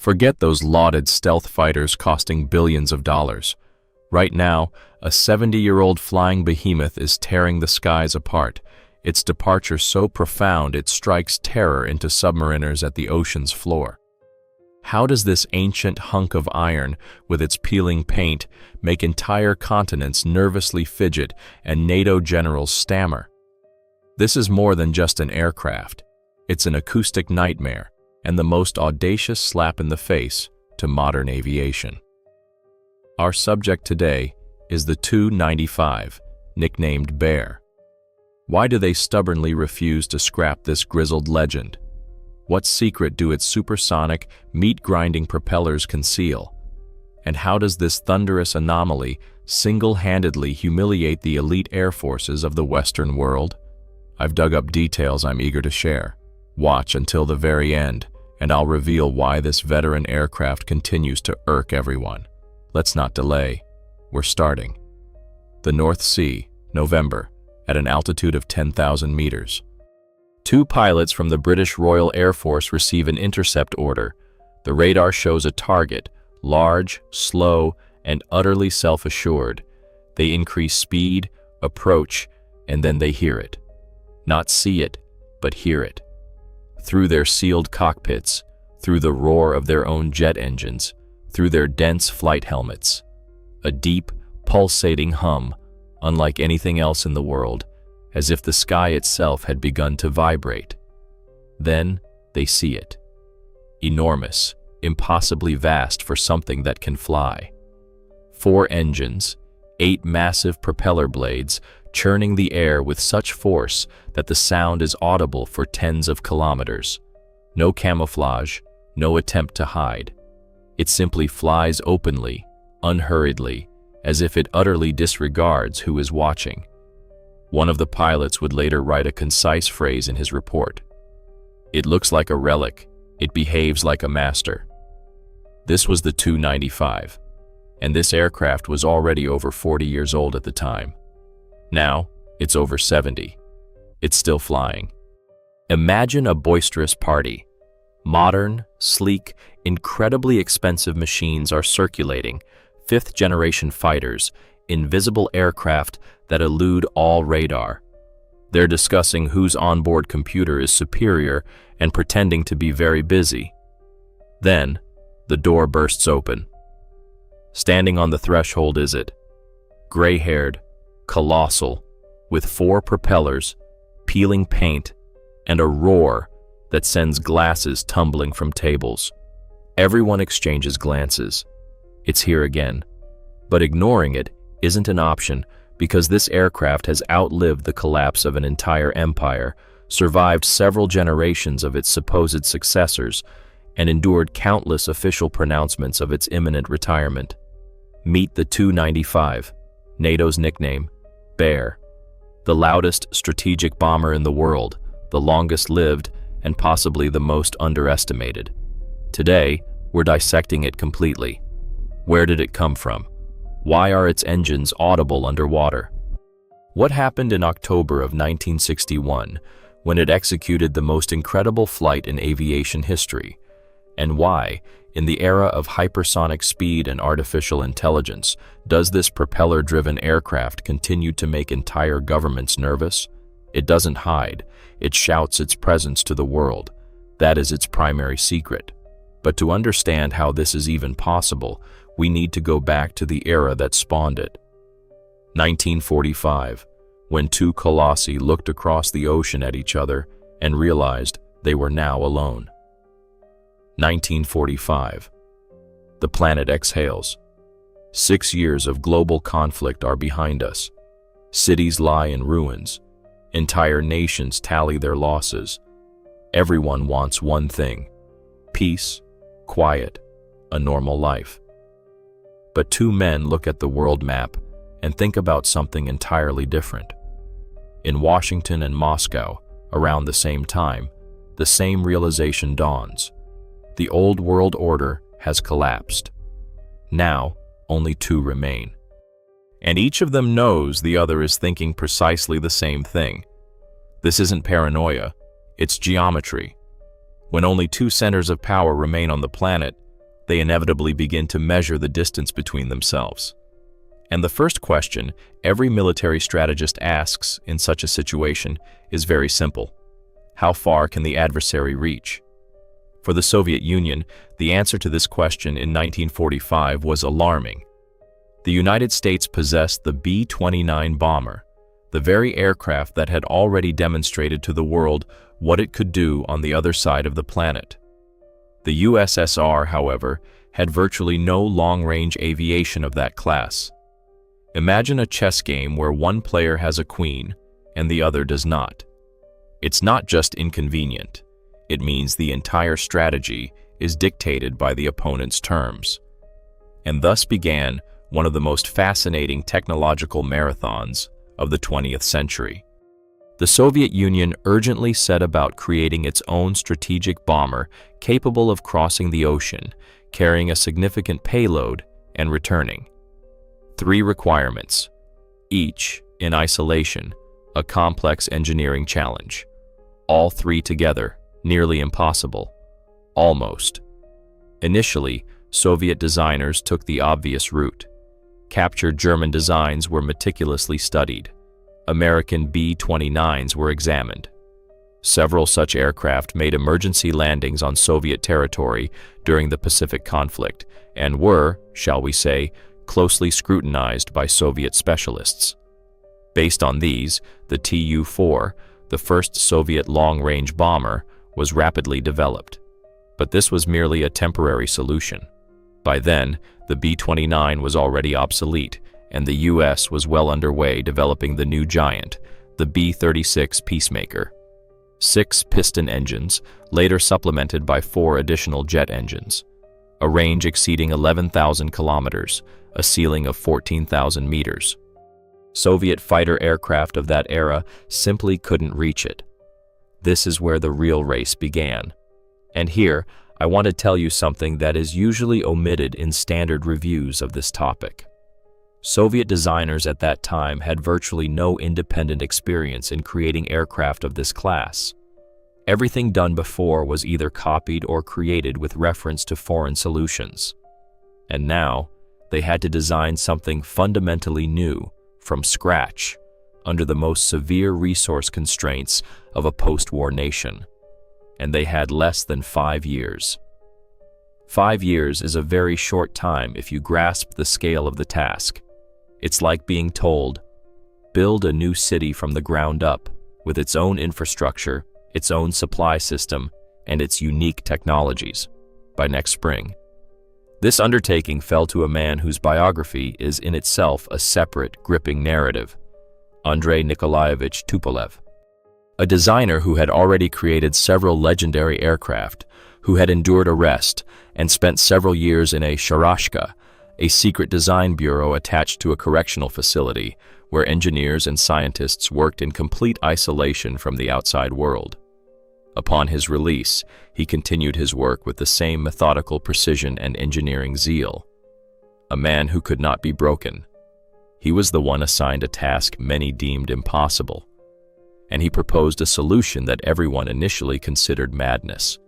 Forget those lauded stealth fighters costing billions of dollars. Right now, a 70-year-old flying behemoth is tearing the skies apart, its departure so profound it strikes terror into submariners at the ocean's floor. How does this ancient hunk of iron, with its peeling paint, make entire continents nervously fidget and NATO generals stammer? This is more than just an aircraft. It's an acoustic nightmare and the most audacious slap in the face to modern aviation. Our subject today is the Tu-95, nicknamed Bear. Why do they stubbornly refuse to scrap this grizzled legend? What secret do its supersonic, meat-grinding propellers conceal? And how does this thunderous anomaly single-handedly humiliate the elite air forces of the Western world? I've dug up details I'm eager to share. Watch until the very end, and I'll reveal why this veteran aircraft continues to irk everyone. Let's not delay. We're starting. The North Sea, November, at an altitude of 10,000 meters. Two pilots from the British Royal Air Force receive an intercept order. The radar shows a target, large, slow, and utterly self-assured. They increase speed, approach, and then they hear it. Not see it, but hear it. Through their sealed cockpits, through the roar of their own jet engines, through their dense flight helmets. A deep, pulsating hum, unlike anything else in the world, as if the sky itself had begun to vibrate. Then they see it. Enormous, impossibly vast for something that can fly. 4 engines, 8 massive propeller blades, churning the air with such force that the sound is audible for tens of kilometers. No camouflage, no attempt to hide. It simply flies openly, unhurriedly, as if it utterly disregards who is watching. One of the pilots would later write a concise phrase in his report. "It looks like a relic. It behaves like a master." This was the Tu-95, and this aircraft was already over 40 years old at the time. Now, it's over 70. It's still flying. Imagine a boisterous party. Modern, sleek, incredibly expensive machines are circulating, 5th-generation fighters, invisible aircraft that elude all radar. They're discussing whose onboard computer is superior and pretending to be very busy. Then, the door bursts open. Standing on the threshold is it, gray-haired, colossal, with 4 propellers, peeling paint, and a roar that sends glasses tumbling from tables. Everyone exchanges glances. It's here again. But ignoring it isn't an option because this aircraft has outlived the collapse of an entire empire, survived several generations of its supposed successors, and endured countless official pronouncements of its imminent retirement. Meet the Tu-95, NATO's nickname, Bear. The loudest strategic bomber in the world, the longest-lived, and possibly the most underestimated. Today, we're dissecting it completely. Where did it come from? Why are its engines audible underwater? What happened in October of 1961 when it executed the most incredible flight in aviation history? And why, in the era of hypersonic speed and artificial intelligence, does this propeller-driven aircraft continue to make entire governments nervous? It doesn't hide. It shouts its presence to the world. That is its primary secret. But to understand how this is even possible, we need to go back to the era that spawned it. 1945, when 2 colossi looked across the ocean at each other and realized they were now alone. 1945. The planet exhales. 6 years of global conflict are behind us. Cities lie in ruins. Entire nations tally their losses. Everyone wants one thing: peace, quiet, a normal life. But 2 men look at the world map and think about something entirely different. In Washington and Moscow, around the same time, the same realization dawns. The old world order has collapsed. Now, only 2 remain. And each of them knows the other is thinking precisely the same thing. This isn't paranoia, it's geometry. When only 2 centers of power remain on the planet, they inevitably begin to measure the distance between themselves. And the first question every military strategist asks in such a situation is very simple. How far can the adversary reach? For the Soviet Union, the answer to this question in 1945 was alarming. The United States possessed the B-29 bomber, the very aircraft that had already demonstrated to the world what it could do on the other side of the planet. The USSR, however, had virtually no long-range aviation of that class. Imagine a chess game where one player has a queen and the other does not. It's not just inconvenient. It means the entire strategy is dictated by the opponent's terms. And thus began one of the most fascinating technological marathons of the 20th century. The Soviet Union urgently set about creating its own strategic bomber capable of crossing the ocean, carrying a significant payload, and returning. 3 requirements, each, in isolation, a complex engineering challenge. All 3 together, nearly impossible. Almost. Initially, Soviet designers took the obvious route. Captured German designs were meticulously studied. American B-29s were examined. Several such aircraft made emergency landings on Soviet territory during the Pacific conflict and were, shall we say, closely scrutinized by Soviet specialists. Based on these, the Tu-4, the first Soviet long-range bomber, was rapidly developed. But this was merely a temporary solution. By then, the B-29 was already obsolete, and the U.S. was well underway developing the new giant, the B-36 Peacemaker. 6 piston engines, later supplemented by 4 additional jet engines. A range exceeding 11,000 kilometers, a ceiling of 14,000 meters. Soviet fighter aircraft of that era simply couldn't reach it. This is where the real race began. And here, I want to tell you something that is usually omitted in standard reviews of this topic. Soviet designers at that time had virtually no independent experience in creating aircraft of this class. Everything done before was either copied or created with reference to foreign solutions. And now, they had to design something fundamentally new, from scratch, under the most severe resource constraints of a post-war nation. And they had less than 5 years. 5 years is a very short time if you grasp the scale of the task. It's like being told, build a new city from the ground up, with its own infrastructure, its own supply system, and its unique technologies, by next spring. This undertaking fell to a man whose biography is in itself a separate, gripping narrative, Andrei Nikolaevich Tupolev. A designer who had already created several legendary aircraft, who had endured arrest and spent several years in a sharashka, a secret design bureau attached to a correctional facility where engineers and scientists worked in complete isolation from the outside world. Upon his release, he continued his work with the same methodical precision and engineering zeal. A man who could not be broken. He was the one assigned a task many deemed impossible, and he proposed a solution that everyone initially considered madness.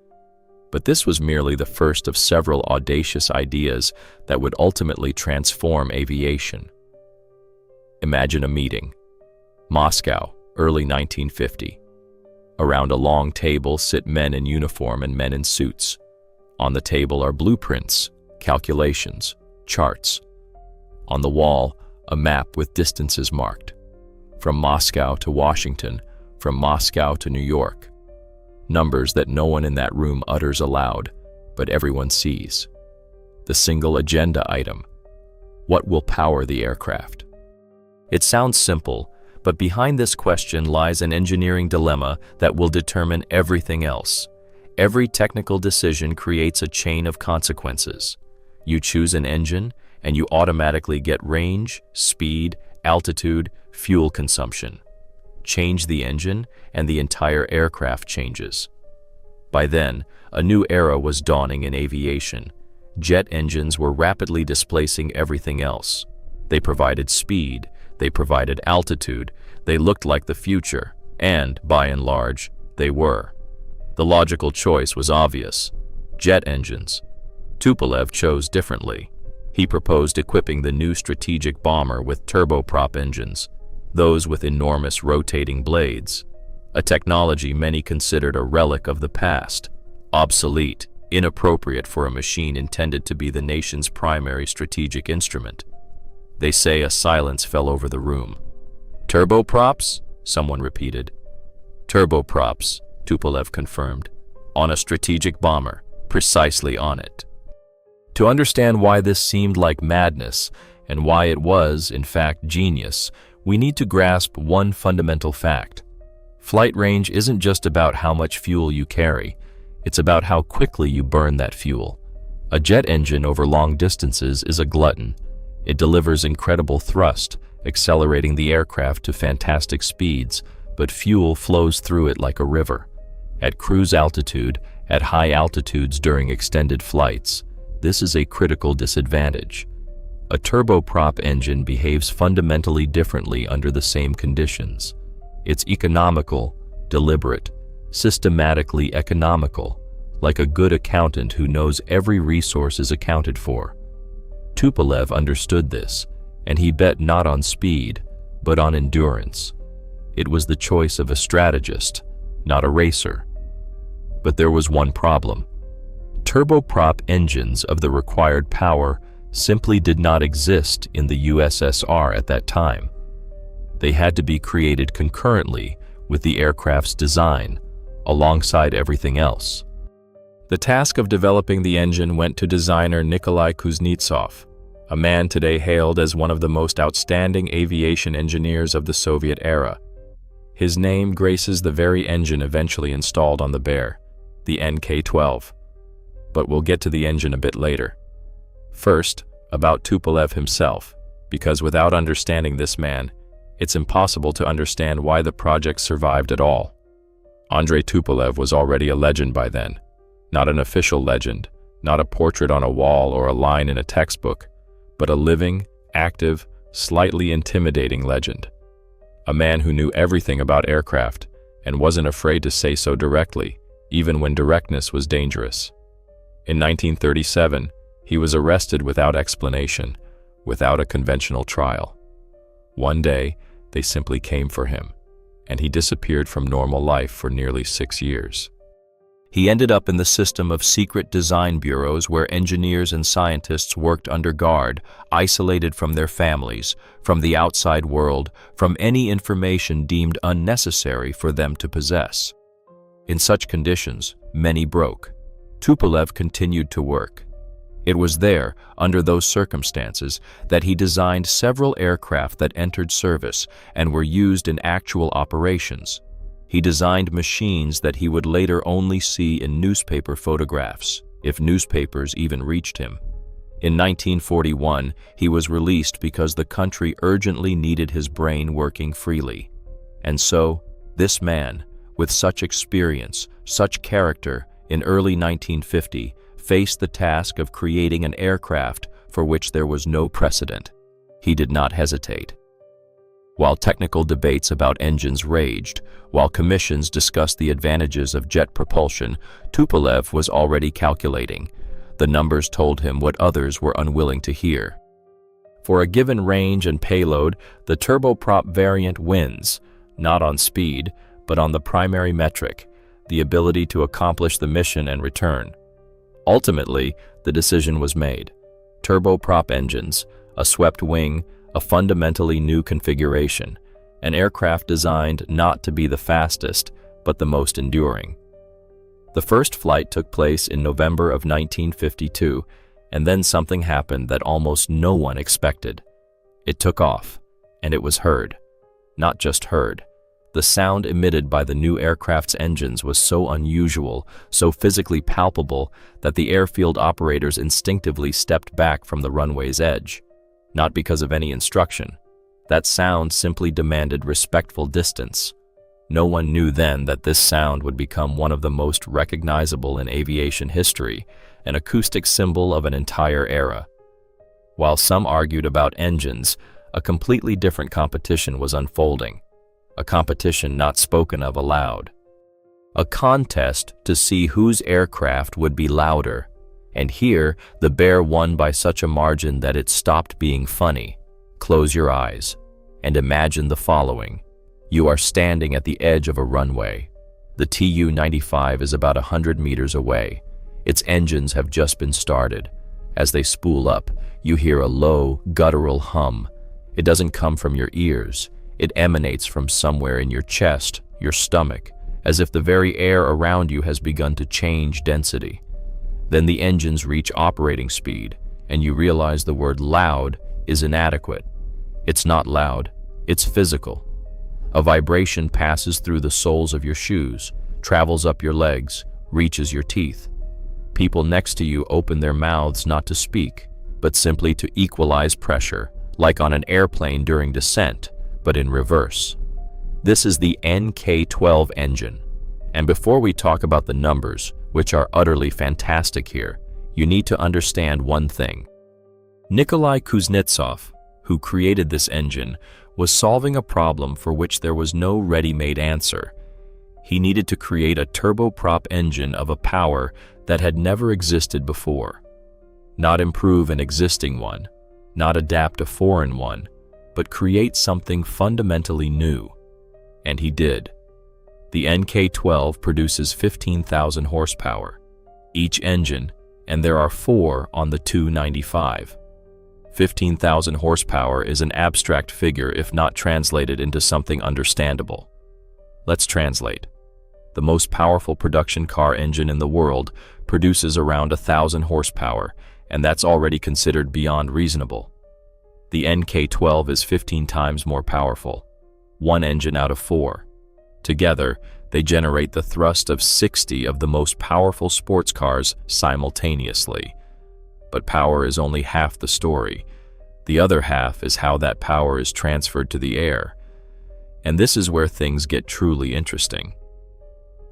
But this was merely the first of several audacious ideas that would ultimately transform aviation. Imagine a meeting. Moscow, early 1950. Around a long table sit men in uniform and men in suits. On the table are blueprints, calculations, charts. On the wall, a map with distances marked. From Moscow to Washington, from Moscow to New York. Numbers that no one in that room utters aloud, but everyone sees. The single agenda item. What will power the aircraft? It sounds simple, but behind this question lies an engineering dilemma that will determine everything else. Every technical decision creates a chain of consequences. You choose an engine, and you automatically get range, speed, altitude, fuel consumption. Change the engine, and the entire aircraft changes. By then, a new era was dawning in aviation. Jet engines were rapidly displacing everything else. They provided speed, they provided altitude, they looked like the future, and, by and large, they were. The logical choice was obvious: jet engines. Tupolev chose differently. He proposed equipping the new strategic bomber with turboprop engines, those with enormous rotating blades, a technology many considered a relic of the past, obsolete, inappropriate for a machine intended to be the nation's primary strategic instrument. They say a silence fell over the room. "Turboprops?" someone repeated. "Turboprops," Tupolev confirmed. "On a strategic bomber, precisely on it." To understand why this seemed like madness, and why it was, in fact, genius, we need to grasp one fundamental fact. Flight range isn't just about how much fuel you carry, it's about how quickly you burn that fuel. A jet engine over long distances is a glutton. It delivers incredible thrust, accelerating the aircraft to fantastic speeds, but fuel flows through it like a river. At cruise altitude, at high altitudes during extended flights, this is a critical disadvantage. A turboprop engine behaves fundamentally differently under the same conditions. It's economical, deliberate, systematically economical, like a good accountant who knows every resource is accounted for. Tupolev understood this, and he bet not on speed, but on endurance. It was the choice of a strategist, not a racer. But there was one problem. Turboprop engines of the required power simply did not exist in the USSR at that time. They had to be created concurrently with the aircraft's design, alongside everything else. The task of developing the engine went to designer Nikolai Kuznetsov, a man today hailed as one of the most outstanding aviation engineers of the Soviet era. His name graces the very engine eventually installed on the Bear, the NK-12. But we'll get to the engine a bit later. First, about Tupolev himself, because without understanding this man, it's impossible to understand why the project survived at all. Andrei Tupolev was already a legend by then. Not an official legend, not a portrait on a wall or a line in a textbook, but a living, active, slightly intimidating legend. A man who knew everything about aircraft and wasn't afraid to say so directly, even when directness was dangerous. In 1937, he was arrested without explanation, without a conventional trial. One day, they simply came for him, and he disappeared from normal life for nearly 6 years. He ended up in the system of secret design bureaus where engineers and scientists worked under guard, isolated from their families, from the outside world, from any information deemed unnecessary for them to possess. In such conditions, many broke. Tupolev continued to work. It was there, under those circumstances, that he designed several aircraft that entered service and were used in actual operations. He designed machines that he would later only see in newspaper photographs, if newspapers even reached him. In 1941, he was released because the country urgently needed his brain working freely. And so, this man, with such experience, such character, in early 1950, faced the task of creating an aircraft for which there was no precedent. He did not hesitate. While technical debates about engines raged, while commissions discussed the advantages of jet propulsion, Tupolev was already calculating. The numbers told him what others were unwilling to hear. For a given range and payload, the turboprop variant wins, not on speed, but on the primary metric, the ability to accomplish the mission and return. Ultimately, the decision was made. Turboprop engines, a swept wing, a fundamentally new configuration, an aircraft designed not to be the fastest, but the most enduring. The first flight took place in November of 1952, and then something happened that almost no one expected. It took off, and it was heard. Not just heard. The sound emitted by the new aircraft's engines was so unusual, so physically palpable, that the airfield operators instinctively stepped back from the runway's edge. Not because of any instruction. That sound simply demanded respectful distance. No one knew then that this sound would become one of the most recognizable in aviation history, an acoustic symbol of an entire era. While some argued about engines, a completely different competition was unfolding. A competition not spoken of aloud. A contest to see whose aircraft would be louder, And here, the bear won by such a margin that it stopped being funny. Close your eyes and imagine the following. You are standing at the edge of a runway. The Tu-95 is about 100 meters away. Its engines have just been started. As they spool up, you hear a low, guttural hum. It doesn't come from your ears. It emanates from somewhere in your chest, your stomach, as if the very air around you has begun to change density. Then the engines reach operating speed, and you realize the word loud is inadequate. It's not loud, it's physical. A vibration passes through the soles of your shoes, travels up your legs, reaches your teeth. People next to you open their mouths not to speak, but simply to equalize pressure, like on an airplane during descent, but in reverse. This is the NK-12 engine. And before we talk about the numbers, which are utterly fantastic here, you need to understand one thing. Nikolai Kuznetsov, who created this engine, was solving a problem for which there was no ready-made answer. He needed to create a turboprop engine of a power that had never existed before. Not improve an existing one, not adapt a foreign one, but create something fundamentally new. And he did. The NK-12 produces 15,000 horsepower, each engine, and there are 4 on the Tu-95. 15,000 horsepower is an abstract figure if not translated into something understandable. Let's translate. The most powerful production car engine in the world produces around 1,000 horsepower, and that's already considered beyond reasonable. The NK-12 is 15 times more powerful, 1 engine out of 4. Together, they generate the thrust of 60 of the most powerful sports cars simultaneously. But power is only half the story. The other half is how that power is transferred to the air. And this is where things get truly interesting.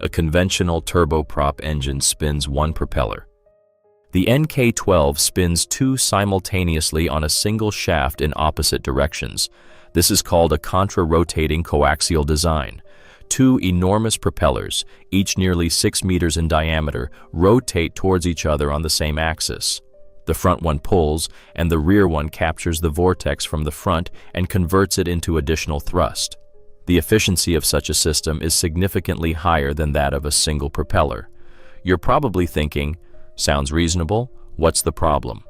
A conventional turboprop engine spins 1 propeller. The NK-12 spins 2 simultaneously on a single shaft in opposite directions. This is called a contra-rotating coaxial design. 2 enormous propellers, each nearly 6 meters in diameter, rotate towards each other on the same axis. The front one pulls, and the rear one captures the vortex from the front and converts it into additional thrust. The efficiency of such a system is significantly higher than that of a single propeller. You're probably thinking, sounds reasonable, what's the problem?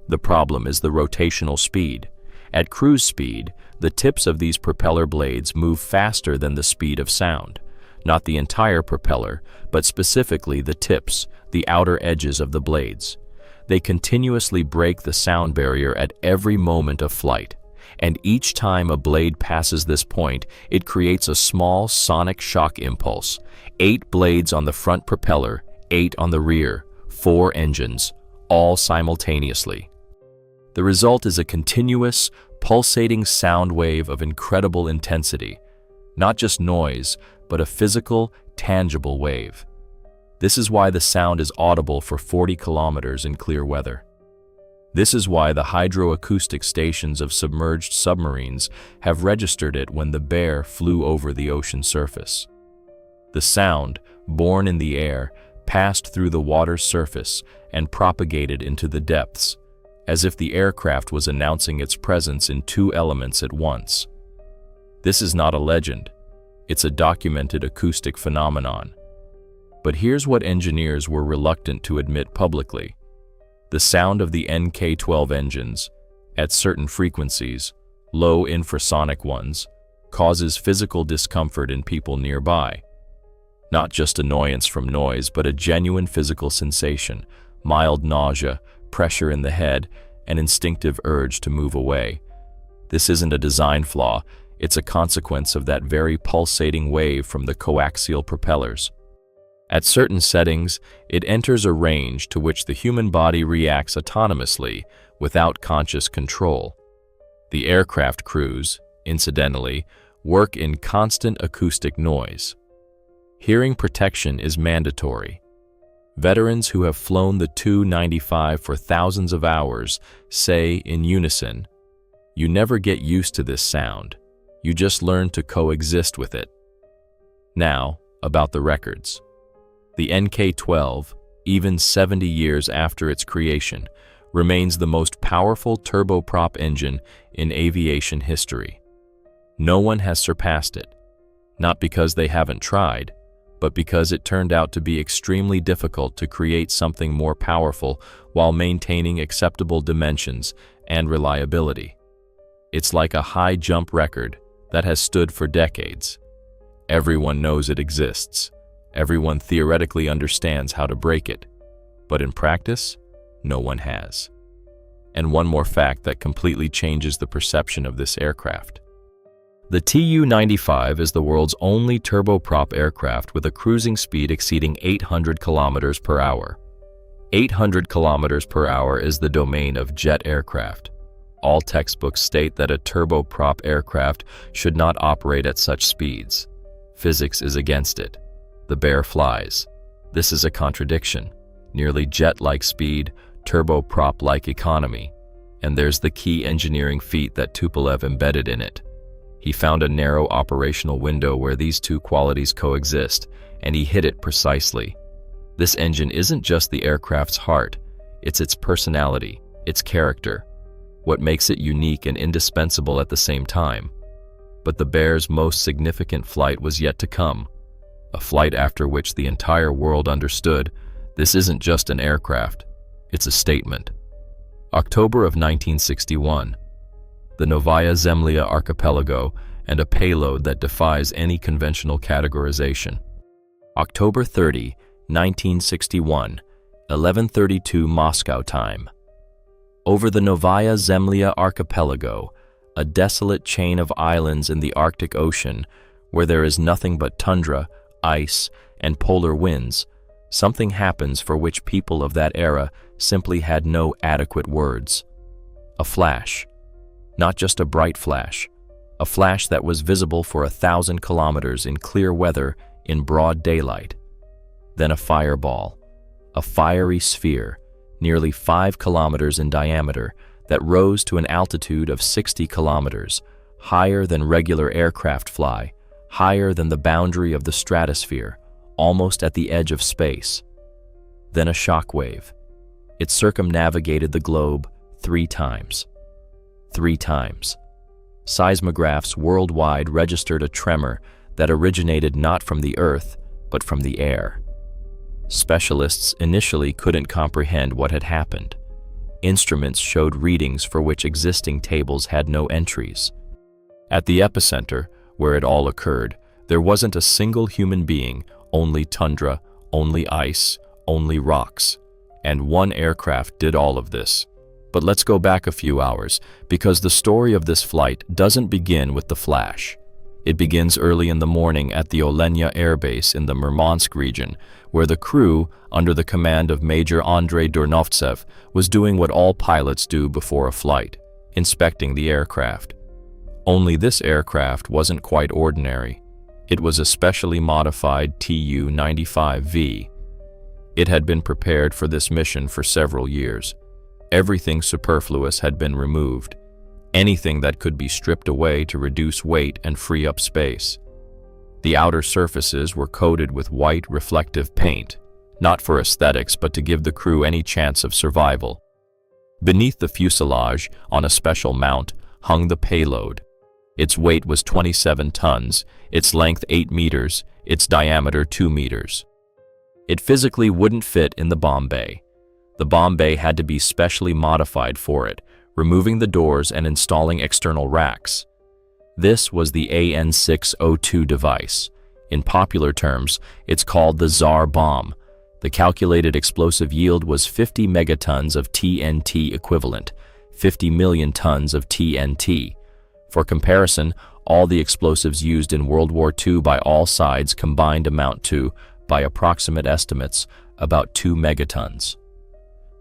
The problem is the rotational speed. At cruise speed, the tips of these propeller blades move faster than the speed of sound. Not the entire propeller, but specifically the tips, the outer edges of the blades. They continuously break the sound barrier at every moment of flight. And each time a blade passes this point, it creates a small sonic shock impulse. 8 blades on the front propeller, 8 on the rear, 4 engines, all simultaneously. The result is a continuous, pulsating sound wave of incredible intensity. Not just noise, but a physical, tangible wave. This is why the sound is audible for 40 kilometers in clear weather. This is why the hydroacoustic stations of submerged submarines have registered it when the bear flew over the ocean surface. The sound, born in the air, passed through the water's surface and propagated into the depths, as if the aircraft was announcing its presence in 2 elements at once. This is not a legend. It's a documented acoustic phenomenon. But here's what engineers were reluctant to admit publicly. The sound of the NK-12 engines, at certain frequencies, low infrasonic ones, causes physical discomfort in people nearby. Not just annoyance from noise, but a genuine physical sensation, mild nausea, pressure in the head, an instinctive urge to move away. This isn't a design flaw, it's a consequence of that very pulsating wave from the coaxial propellers. At certain settings, it enters a range to which the human body reacts autonomously, without conscious control. The aircraft crews, incidentally, work in constant acoustic noise. Hearing protection is mandatory. Veterans who have flown the Tu-95 for thousands of hours say in unison, "You never get used to this sound. You just learn to coexist with it." Now, about the records. The NK-12, even 70 years after its creation, remains the most powerful turboprop engine in aviation history. No one has surpassed it, not because they haven't tried, but because it turned out to be extremely difficult to create something more powerful while maintaining acceptable dimensions and reliability. It's like a high jump record that has stood for decades. Everyone knows it exists. Everyone theoretically understands how to break it. But in practice, no one has. And one more fact that completely changes the perception of this aircraft. The Tu-95 is the world's only turboprop aircraft with a cruising speed exceeding 800 kilometers per hour. 800 kilometers per hour is the domain of jet aircraft. All textbooks state that a turboprop aircraft should not operate at such speeds. Physics is against it. The bear flies. This is a contradiction. Nearly jet-like speed, turboprop-like economy. And there's the key engineering feat that Tupolev embedded in it. He found a narrow operational window where these two qualities coexist, and he hit it precisely. This engine isn't just the aircraft's heart, it's its personality, its character, what makes it unique and indispensable at the same time. But the bear's most significant flight was yet to come, a flight after which the entire world understood this isn't just an aircraft, it's a statement. October of 1961. The Novaya Zemlya archipelago and a payload that defies any conventional categorization. October 30, 1961, 11:32 Moscow time. Over the Novaya Zemlya archipelago, a desolate chain of islands in the Arctic Ocean where there is nothing but tundra, ice, and polar winds, something happens for which people of that era simply had no adequate words. A flash. Not just a bright flash. A flash that was visible for 1,000 kilometers in clear weather in broad daylight. Then a fireball. A fiery sphere, nearly 5 kilometers in diameter, that rose to an altitude of 60 kilometers, higher than regular aircraft fly, higher than the boundary of the stratosphere, almost at the edge of space. Then a shock wave. It circumnavigated the globe 3 times. 3 times. Seismographs worldwide registered a tremor that originated not from the earth, but from the air. Specialists initially couldn't comprehend what had happened. Instruments showed readings for which existing tables had no entries. At the epicenter, where it all occurred, there wasn't a single human being, only tundra, only ice, only rocks. And one aircraft did all of this. But let's go back a few hours, because the story of this flight doesn't begin with the flash. It begins early in the morning at the Olenya Air Base in the Murmansk region, where the crew, under the command of Major Andrei Durnovtsev, was doing what all pilots do before a flight, inspecting the aircraft. Only this aircraft wasn't quite ordinary. It was a specially modified Tu-95V. It had been prepared for this mission for several years. Everything superfluous had been removed. Anything that could be stripped away to reduce weight and free up space. The outer surfaces were coated with white reflective paint, not for aesthetics but to give the crew any chance of survival. Beneath the fuselage, on a special mount, hung the payload. Its weight was 27 tons, its length 8 meters, its diameter 2 meters. It physically wouldn't fit in the bomb bay. The bomb bay had to be specially modified for it, removing the doors and installing external racks. This was the AN-602 device. In popular terms, it's called the Tsar Bomba. The calculated explosive yield was 50 megatons of TNT equivalent, 50 million tons of TNT. For comparison, all the explosives used in World War II by all sides combined amount to, by approximate estimates, about 2 megatons.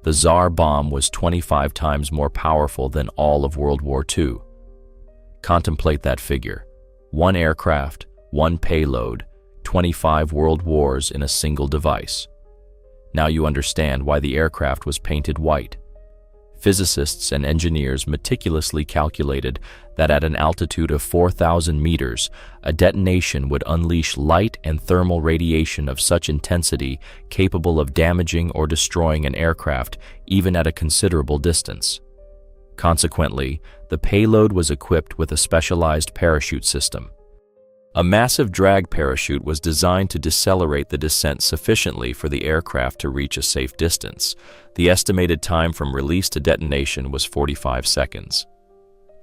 The Tsar Bomba was 25 times more powerful than all of World War II. Contemplate that figure. 1 aircraft, 1 payload, 25 world wars in a single device. Now you understand why the aircraft was painted white. Physicists and engineers meticulously calculated that at an altitude of 4,000 meters, a detonation would unleash light and thermal radiation of such intensity capable of damaging or destroying an aircraft even at a considerable distance. Consequently, the payload was equipped with a specialized parachute system. A massive drag parachute was designed to decelerate the descent sufficiently for the aircraft to reach a safe distance. The estimated time from release to detonation was 45 seconds.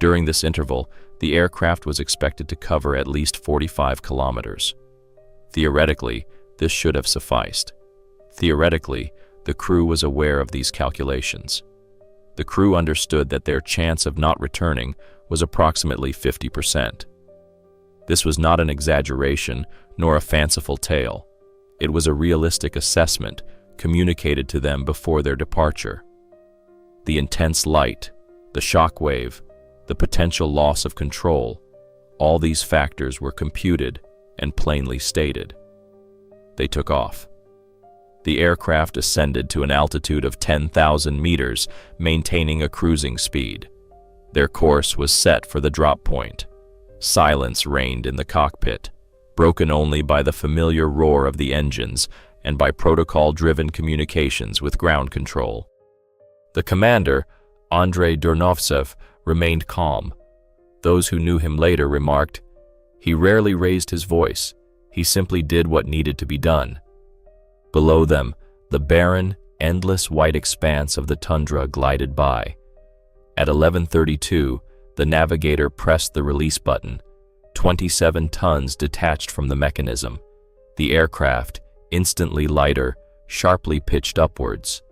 During this interval, the aircraft was expected to cover at least 45 kilometers. Theoretically, this should have sufficed. Theoretically, the crew was aware of these calculations. The crew understood that their chance of not returning was approximately 50%. This was not an exaggeration nor a fanciful tale. It was a realistic assessment communicated to them before their departure. The intense light, the shock wave, the potential loss of control, all these factors were computed and plainly stated. They took off. The aircraft ascended to an altitude of 10,000 meters, maintaining a cruising speed. Their course was set for the drop point. Silence reigned in the cockpit, broken only by the familiar roar of the engines and by protocol-driven communications with ground control. The commander, Andrei Durnovtsev, remained calm. Those who knew him later remarked, "He rarely raised his voice. He simply did what needed to be done." Below them, the barren, endless white expanse of the tundra glided by. At 11:32, the navigator pressed the release button. 27 tons detached from the mechanism. The aircraft, instantly lighter, sharply pitched upwards.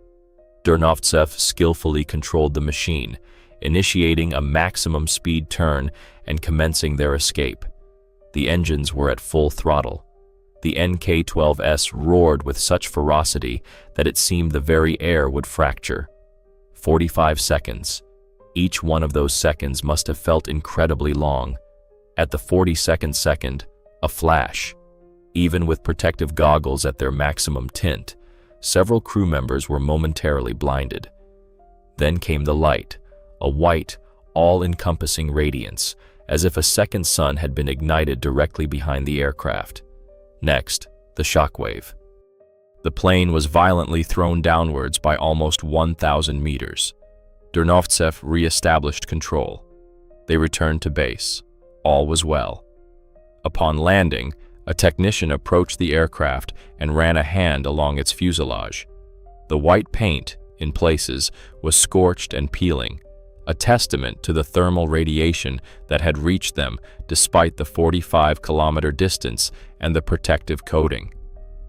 Durnovtsev skillfully controlled the machine, initiating a maximum speed turn and commencing their escape. The engines were at full throttle. The NK-12S roared with such ferocity that it seemed the very air would fracture. 45 seconds. Each one of those seconds must have felt incredibly long. At the 42nd second, a flash. Even with protective goggles at their maximum tint, several crew members were momentarily blinded. Then came the light, a white, all-encompassing radiance, as if a second sun had been ignited directly behind the aircraft. Next, the shockwave. The plane was violently thrown downwards by almost 1,000 meters. Durnovtsev re-established control. They returned to base. All was well. Upon landing, a technician approached the aircraft and ran a hand along its fuselage. The white paint, in places, was scorched and peeling, a testament to the thermal radiation that had reached them despite the 45-kilometer distance and the protective coating.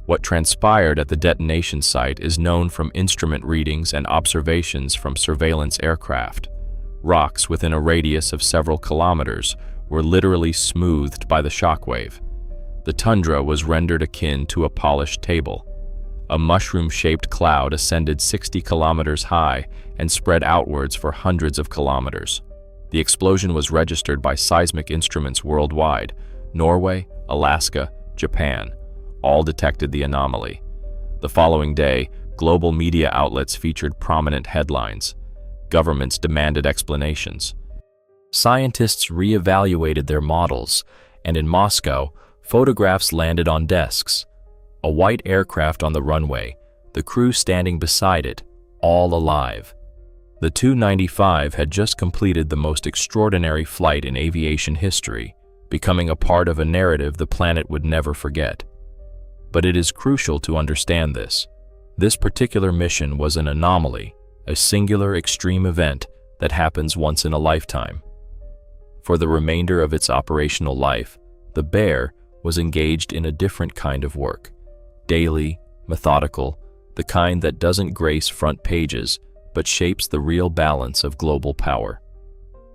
What transpired at the detonation site is known from instrument readings and observations from surveillance aircraft. Rocks within a radius of several kilometers were literally smoothed by the shockwave. The tundra was rendered akin to a polished table. A mushroom-shaped cloud ascended 60 kilometers high and spread outwards for hundreds of kilometers. The explosion was registered by seismic instruments worldwide. Norway, Alaska, Japan, all detected the anomaly. The following day, global media outlets featured prominent headlines. Governments demanded explanations. Scientists re-evaluated their models, and in Moscow, photographs landed on desks. A white aircraft on the runway, the crew standing beside it, all alive. The Tu-95 had just completed the most extraordinary flight in aviation history, becoming a part of a narrative the planet would never forget. But it is crucial to understand this. This particular mission was an anomaly, a singular extreme event that happens once in a lifetime. For the remainder of its operational life, the Bear was engaged in a different kind of work. Daily, methodical, the kind that doesn't grace front pages, but shapes the real balance of global power.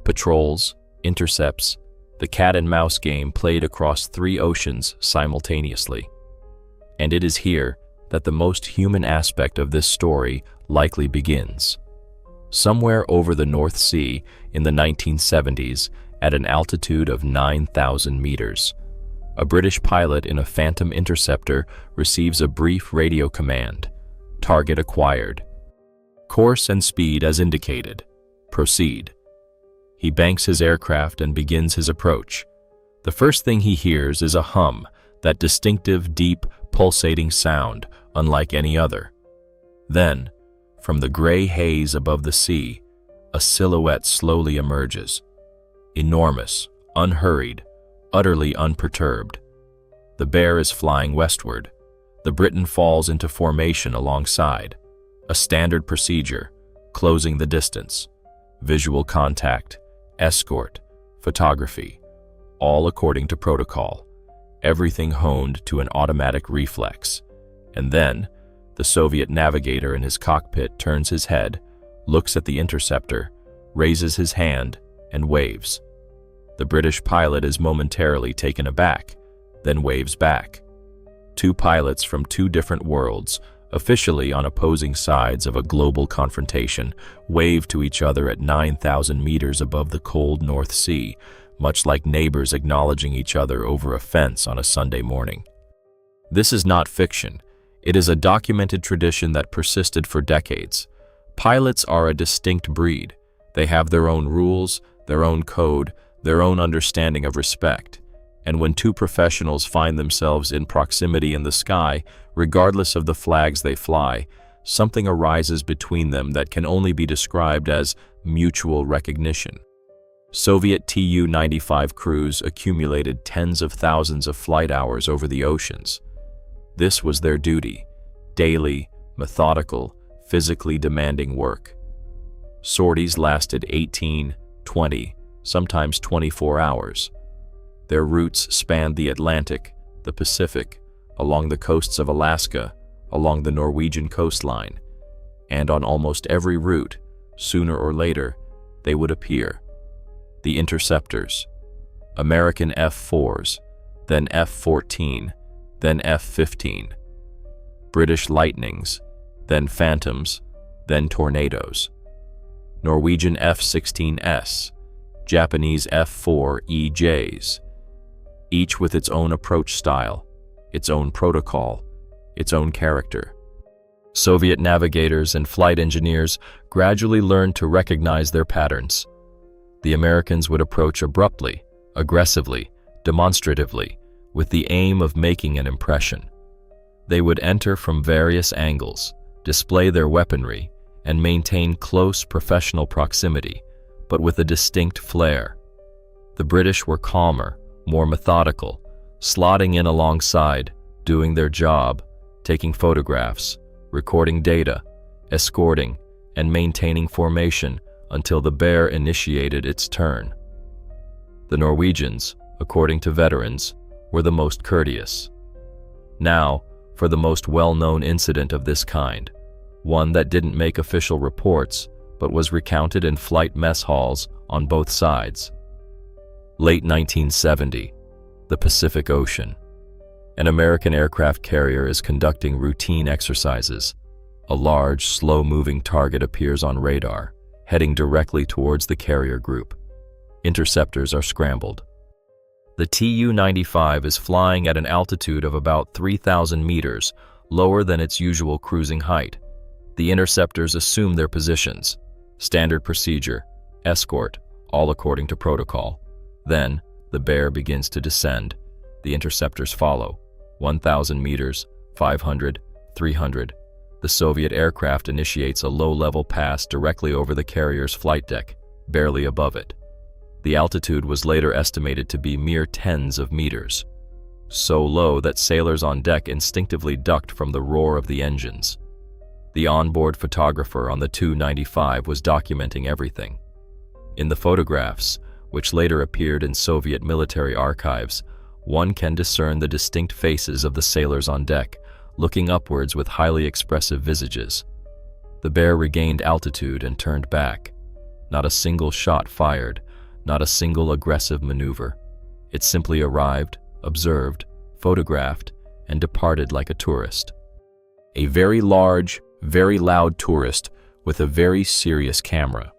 Patrols, intercepts, the cat-and-mouse game played across 3 oceans simultaneously. And it is here that the most human aspect of this story likely begins. Somewhere over the North Sea in the 1970s, at an altitude of 9,000 meters, a British pilot in a Phantom interceptor receives a brief radio command: target acquired. Course and speed as indicated. Proceed. He banks his aircraft and begins his approach. The first thing he hears is a hum, that distinctive, deep, pulsating sound, unlike any other. Then, from the gray haze above the sea, a silhouette slowly emerges. Enormous, unhurried, utterly unperturbed. The bear is flying westward. The Briton falls into formation alongside. A standard procedure, closing the distance, visual contact, escort, photography, all according to protocol, everything honed to an automatic reflex. And then, the Soviet navigator in his cockpit turns his head, looks at the interceptor, raises his hand, and waves. The British pilot is momentarily taken aback, then waves back. Two pilots from two different worlds, officially on opposing sides of a global confrontation, wave to each other at 9,000 meters above the cold North Sea, much like neighbors acknowledging each other over a fence on a Sunday morning. This is not fiction. It is a documented tradition that persisted for decades. Pilots are a distinct breed. They have their own rules, their own code, their own understanding of respect. And when two professionals find themselves in proximity in the sky, regardless of the flags they fly, something arises between them that can only be described as mutual recognition. Soviet Tu-95 crews accumulated tens of thousands of flight hours over the oceans. This was their duty, daily, methodical, physically demanding work. Sorties lasted 18, 20, sometimes 24 hours. Their routes spanned the Atlantic, the Pacific, along the coasts of Alaska, along the Norwegian coastline, and on almost every route, sooner or later, they would appear. The interceptors, American F-4s, then F-14, then F-15, British Lightnings, then Phantoms, then Tornadoes, Norwegian F-16S, Japanese F-4EJs, each with its own approach style, its own protocol, its own character. Soviet navigators and flight engineers gradually learned to recognize their patterns. The Americans would approach abruptly, aggressively, demonstratively, with the aim of making an impression. They would enter from various angles, display their weaponry, and maintain close professional proximity, but with a distinct flair. The British were calmer, more methodical, slotting in alongside, doing their job, taking photographs, recording data, escorting, and maintaining formation until the bear initiated its turn. The Norwegians, according to veterans, were the most courteous. Now, for the most well-known incident of this kind, one that didn't make official reports, but was recounted in flight mess halls on both sides. Late 1970, the Pacific Ocean. An American aircraft carrier is conducting routine exercises. A large, slow-moving target appears on radar, heading directly towards the carrier group. Interceptors are scrambled. The Tu-95 is flying at an altitude of about 3,000 meters, lower than its usual cruising height. The interceptors assume their positions. Standard procedure, escort, all according to protocol. Then, the bear begins to descend. The interceptors follow. 1,000 meters, 500, 300. The Soviet aircraft initiates a low-level pass directly over the carrier's flight deck, barely above it. The altitude was later estimated to be mere tens of meters, so low that sailors on deck instinctively ducked from the roar of the engines. The onboard photographer on the Tu-95 was documenting everything. In the photographs, which later appeared in Soviet military archives, one can discern the distinct faces of the sailors on deck, looking upwards with highly expressive visages. The bear regained altitude and turned back. Not a single shot fired, not a single aggressive maneuver. It simply arrived, observed, photographed, and departed like a tourist. A very large, very loud tourist with a very serious camera.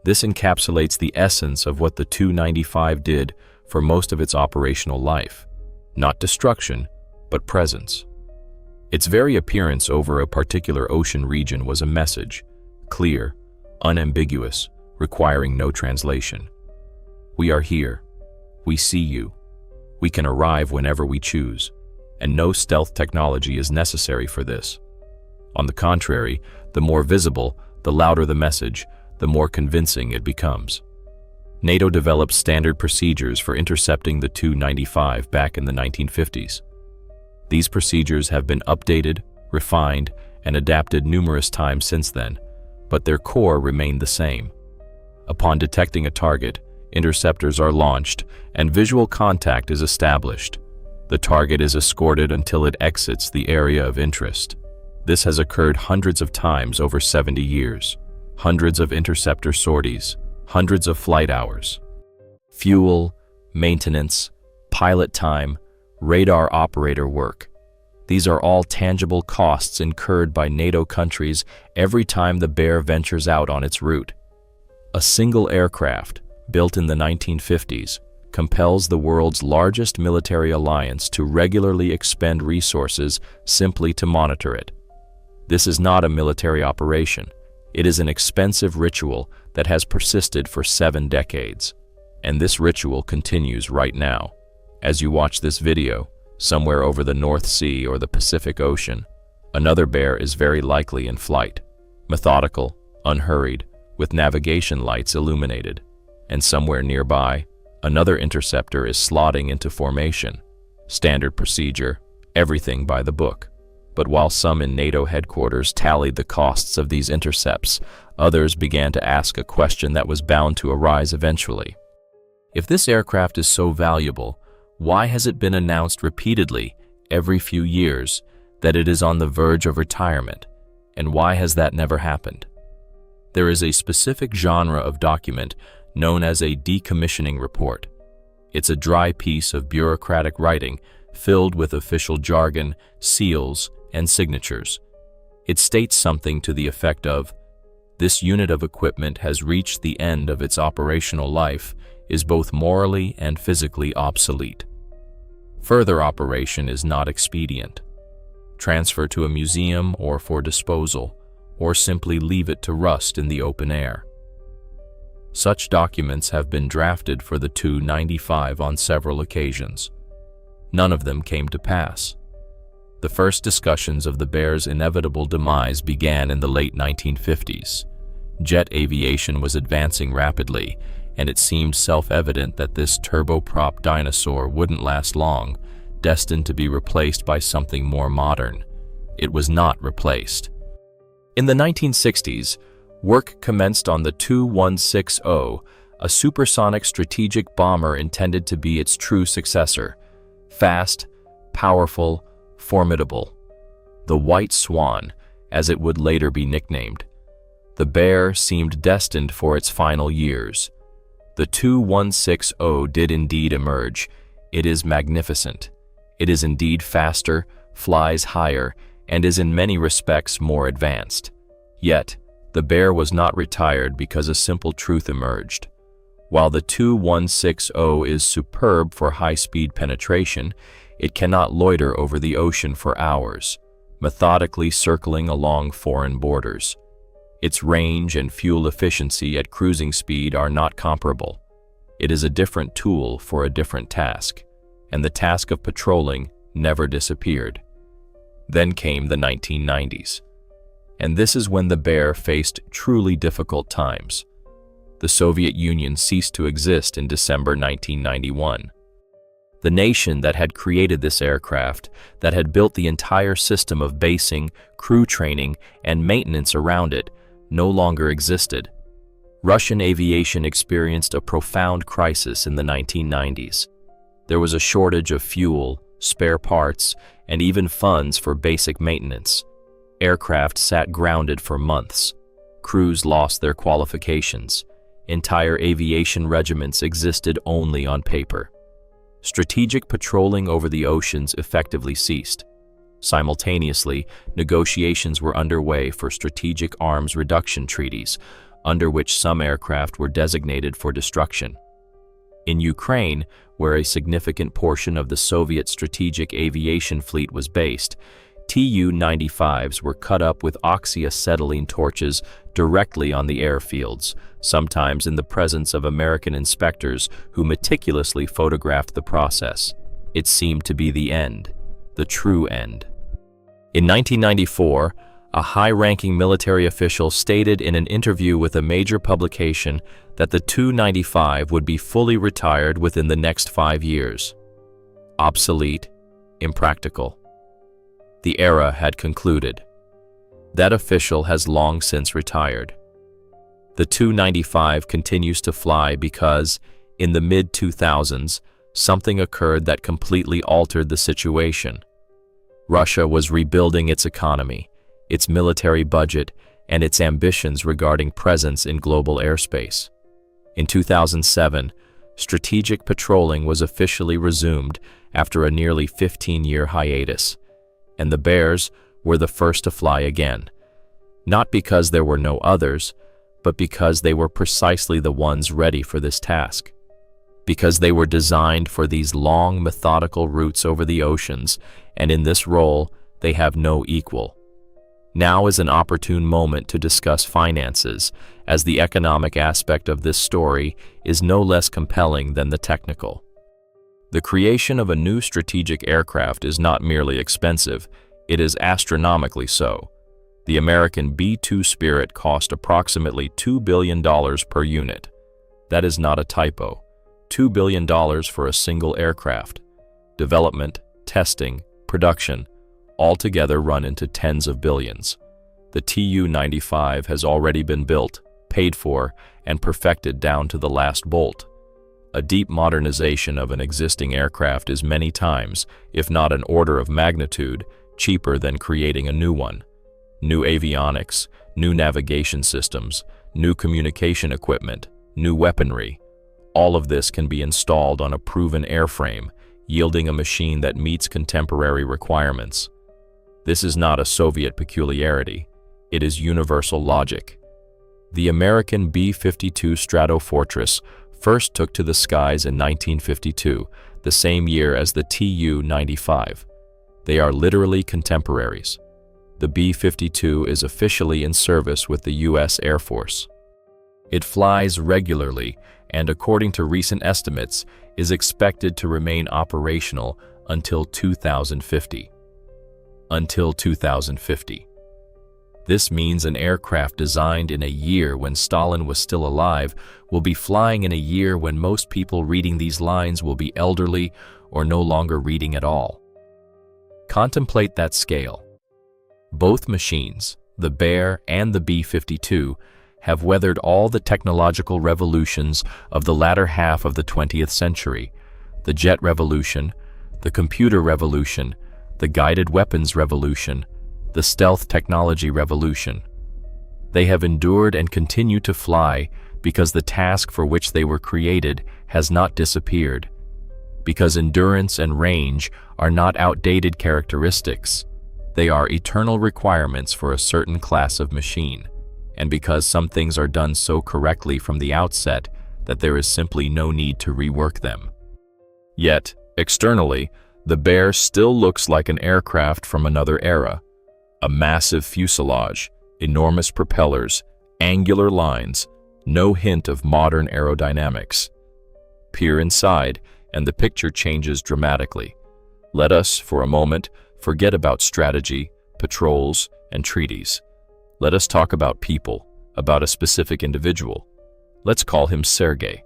This encapsulates the essence of what the Tu-95 did for most of its operational life. Not destruction, but presence. Its very appearance over a particular ocean region was a message, clear, unambiguous, requiring no translation. We are here. We see you. We can arrive whenever we choose, and no stealth technology is necessary for this. On the contrary, the more visible, the louder the message, the more convincing it becomes. NATO developed standard procedures for intercepting the Tu-95 back in the 1950s. These procedures have been updated, refined, and adapted numerous times since then, but their core remained the same. Upon detecting a target, interceptors are launched and visual contact is established. The target is escorted until it exits the area of interest. This has occurred hundreds of times over 70 years. Hundreds of interceptor sorties, hundreds of flight hours. Fuel, maintenance, pilot time, radar operator work. These are all tangible costs incurred by NATO countries every time the Bear ventures out on its route. A single aircraft, built in the 1950s, compels the world's largest military alliance to regularly expend resources simply to monitor it. This is not a military operation. It is an expensive ritual that has persisted for 7 decades. And this ritual continues right now. As you watch this video, somewhere over the North Sea or the Pacific Ocean, another Bear is very likely in flight, methodical, unhurried, with navigation lights illuminated. And somewhere nearby, another interceptor is slotting into formation. Standard procedure, everything by the book. But while some in NATO headquarters tallied the costs of these intercepts, others began to ask a question that was bound to arise eventually. If this aircraft is so valuable, why has it been announced repeatedly, every few years, that it is on the verge of retirement? And why has that never happened? There is a specific genre of document known as a decommissioning report. It's a dry piece of bureaucratic writing filled with official jargon, seals, and signatures. It states something to the effect of, "This unit of equipment has reached the end of its operational life, is both morally and physically obsolete. Further operation is not expedient. Transfer to a museum or for disposal, or simply leave it to rust in the open air." Such documents have been drafted for the Tu-95 on several occasions. None of them came to pass. The first discussions of the Bear's inevitable demise began in the late 1950s. Jet aviation was advancing rapidly, and it seemed self-evident that this turboprop dinosaur wouldn't last long, destined to be replaced by something more modern. It was not replaced. In the 1960s, work commenced on the Tu-160, a supersonic strategic bomber intended to be its true successor. Fast, powerful, formidable. The White Swan, as it would later be nicknamed. The Bear seemed destined for its final years. The Tu-160 did indeed emerge. It is magnificent. It is indeed faster, flies higher, and is in many respects more advanced. Yet, the Bear was not retired because a simple truth emerged. While the Tu-160 is superb for high-speed penetration, it cannot loiter over the ocean for hours, methodically circling along foreign borders. Its range and fuel efficiency at cruising speed are not comparable. It is a different tool for a different task, and the task of patrolling never disappeared. Then came the 1990s, and this is when the Bear faced truly difficult times. The Soviet Union ceased to exist in December 1991. The nation that had created this aircraft, that had built the entire system of basing, crew training, and maintenance around it, no longer existed. Russian aviation experienced a profound crisis in the 1990s. There was a shortage of fuel, spare parts, and even funds for basic maintenance. Aircraft sat grounded for months. Crews lost their qualifications. Entire aviation regiments existed only on paper. Strategic patrolling over the oceans effectively ceased. Simultaneously, negotiations were underway for strategic arms reduction treaties, under which some aircraft were designated for destruction. In Ukraine, where a significant portion of the Soviet strategic aviation fleet was based, Tu-95s were cut up with oxyacetylene torches directly on the airfields, sometimes in the presence of American inspectors who meticulously photographed the process. It seemed to be the end, the true end. In 1994, a high-ranking military official stated in an interview with a major publication that the Tu-95 would be fully retired within the next 5 years. Obsolete, impractical. The era had concluded. That official has long since retired. The Tu-95 continues to fly because, in the mid-2000s, something occurred that completely altered the situation. Russia was rebuilding its economy, its military budget, and its ambitions regarding presence in global airspace. In 2007, strategic patrolling was officially resumed after a nearly 15-year hiatus, and the Bears were the first to fly again, not because there were no others, but because they were precisely the ones ready for this task. Because they were designed for these long, methodical routes over the oceans, and in this role, they have no equal. Now is an opportune moment to discuss finances, as the economic aspect of this story is no less compelling than the technical. The creation of a new strategic aircraft is not merely expensive, it is astronomically so. The American B-2 Spirit cost approximately $2 billion per unit. That is not a typo. $2 billion for a single aircraft. Development, testing, production, all together run into tens of billions. The Tu-95 has already been built, paid for, and perfected down to the last bolt. A deep modernization of an existing aircraft is many times, if not an order of magnitude, cheaper than creating a new one. New avionics, new navigation systems, new communication equipment, new weaponry. All of this can be installed on a proven airframe, yielding a machine that meets contemporary requirements. This is not a Soviet peculiarity. It is universal logic. The American B-52 Stratofortress first took to the skies in 1952, the same year as the Tu-95. They are literally contemporaries. The B-52 is officially in service with the U.S. Air Force. It flies regularly and, according to recent estimates, is expected to remain operational until 2050. Until 2050. This means an aircraft designed in a year when Stalin was still alive will be flying in a year when most people reading these lines will be elderly or no longer reading at all. Contemplate that scale. Both machines, the Bear and the B-52, have weathered all the technological revolutions of the latter half of the 20th century, the jet revolution, the computer revolution, the guided weapons revolution, the stealth technology revolution. They have endured and continue to fly because the task for which they were created has not disappeared, because endurance and range are not outdated characteristics. They are eternal requirements for a certain class of machine, and because some things are done so correctly from the outset that there is simply no need to rework them. Yet, externally, the Bear still looks like an aircraft from another era. A massive fuselage, enormous propellers, angular lines, no hint of modern aerodynamics. Peer inside, and the picture changes dramatically. Let us, for a moment, forget about strategy, patrols, and treaties. Let us talk about people, about a specific individual. Let's call him Sergei,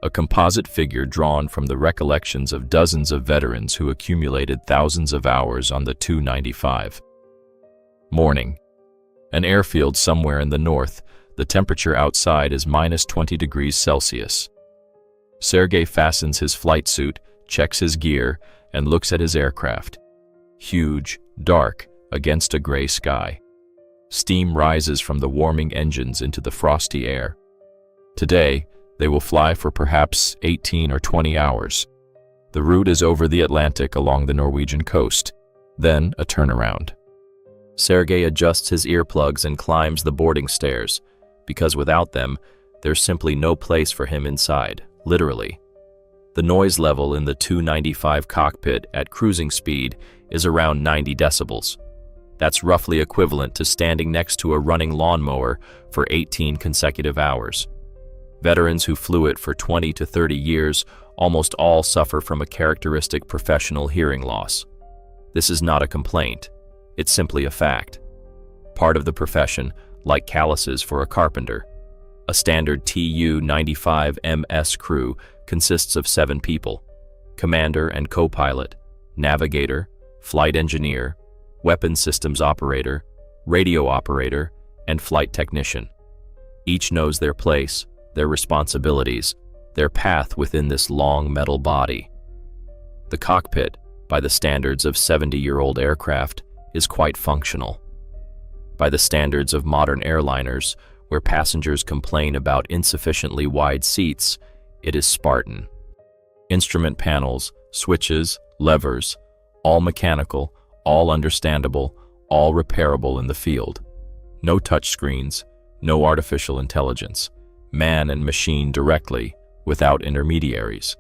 a composite figure drawn from the recollections of dozens of veterans who accumulated thousands of hours on the Tu-95. Morning. An airfield somewhere in the north. The temperature outside is -20 degrees Celsius. Sergei fastens his flight suit, checks his gear, and looks at his aircraft. Huge, dark, against a gray sky. Steam rises from the warming engines into the frosty air. Today, they will fly for perhaps 18 or 20 hours. The route is over the Atlantic along the Norwegian coast, then a turnaround. Sergei adjusts his earplugs and climbs the boarding stairs, because without them, there's simply no place for him inside, literally. The noise level in the Tu-95 cockpit at cruising speed is around 90 decibels. That's roughly equivalent to standing next to a running lawnmower for 18 consecutive hours. Veterans who flew it for 20 to 30 years almost all suffer from a characteristic professional hearing loss. This is not a complaint, it's simply a fact. Part of the profession, like calluses for a carpenter. A standard Tu-95 MS crew consists of 7 people: commander and co-pilot, navigator, flight engineer, weapons systems operator, radio operator, and flight technician. Each knows their place, their responsibilities, their path within this long metal body. The cockpit, by the standards of 70-year-old aircraft, is quite functional. By the standards of modern airliners, where passengers complain about insufficiently wide seats, it is Spartan. Instrument panels, switches, levers, all mechanical, all understandable, all repairable in the field. No touchscreens, no artificial intelligence. Man and machine directly, without intermediaries.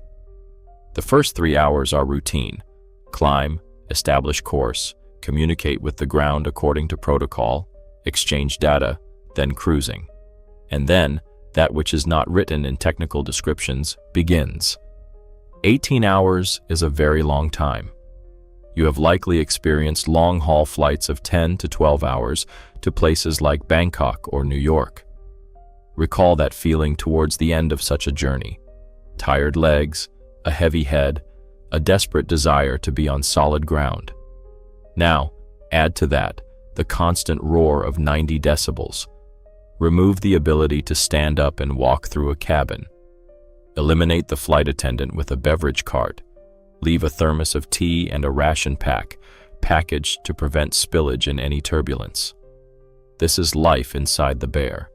The first 3 hours are routine. Climb, establish course, communicate with the ground according to protocol, exchange data, then cruising. And then, that which is not written in technical descriptions begins. 18 hours is a very long time. You have likely experienced long-haul flights of 10 to 12 hours to places like Bangkok or New York. Recall that feeling towards the end of such a journey. Tired legs, a heavy head, a desperate desire to be on solid ground. Now, add to that the constant roar of 90 decibels. Remove the ability to stand up and walk through a cabin. Eliminate the flight attendant with a beverage cart. Leave a thermos of tea and a ration pack, packaged to prevent spillage in any turbulence. This is life inside the bear.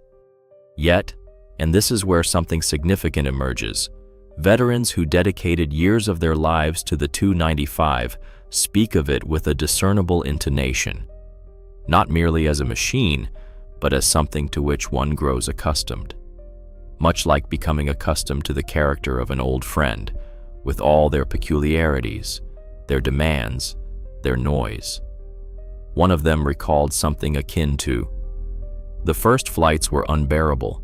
Yet, and this is where something significant emerges, veterans who dedicated years of their lives to the Tu-95 speak of it with a discernible intonation, not merely as a machine, but as something to which one grows accustomed. Much like becoming accustomed to the character of an old friend, with all their peculiarities, their demands, their noise. One of them recalled something akin to, "The first flights were unbearable.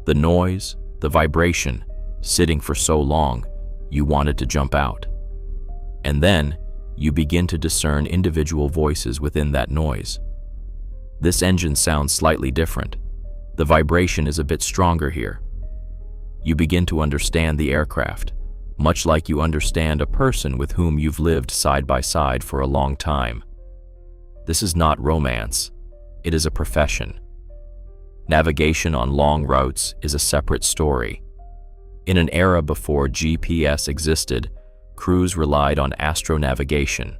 The noise, the vibration, sitting for so long, you wanted to jump out. And then, you begin to discern individual voices within that noise. This engine sounds slightly different. The vibration is a bit stronger here. You begin to understand the aircraft, much like you understand a person with whom you've lived side by side for a long time. This is not romance, it is a profession. Navigation on long routes is a separate story. In an era before GPS existed, crews relied on astronavigation.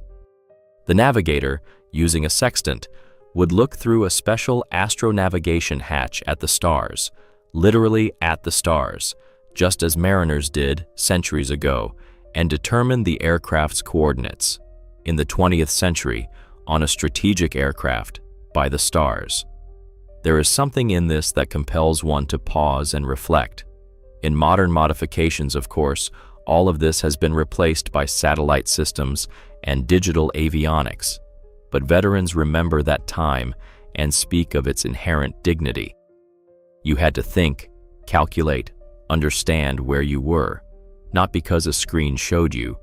The navigator, using a sextant, would look through a special astronavigation hatch at the stars, literally at the stars, just as mariners did centuries ago, and determine the aircraft's coordinates, in the 20th century, on a strategic aircraft, by the stars. There is something in this that compels one to pause and reflect. In modern modifications, of course, all of this has been replaced by satellite systems and digital avionics, but veterans remember that time and speak of its inherent dignity. You had to think, calculate, understand where you were, not because a screen showed you,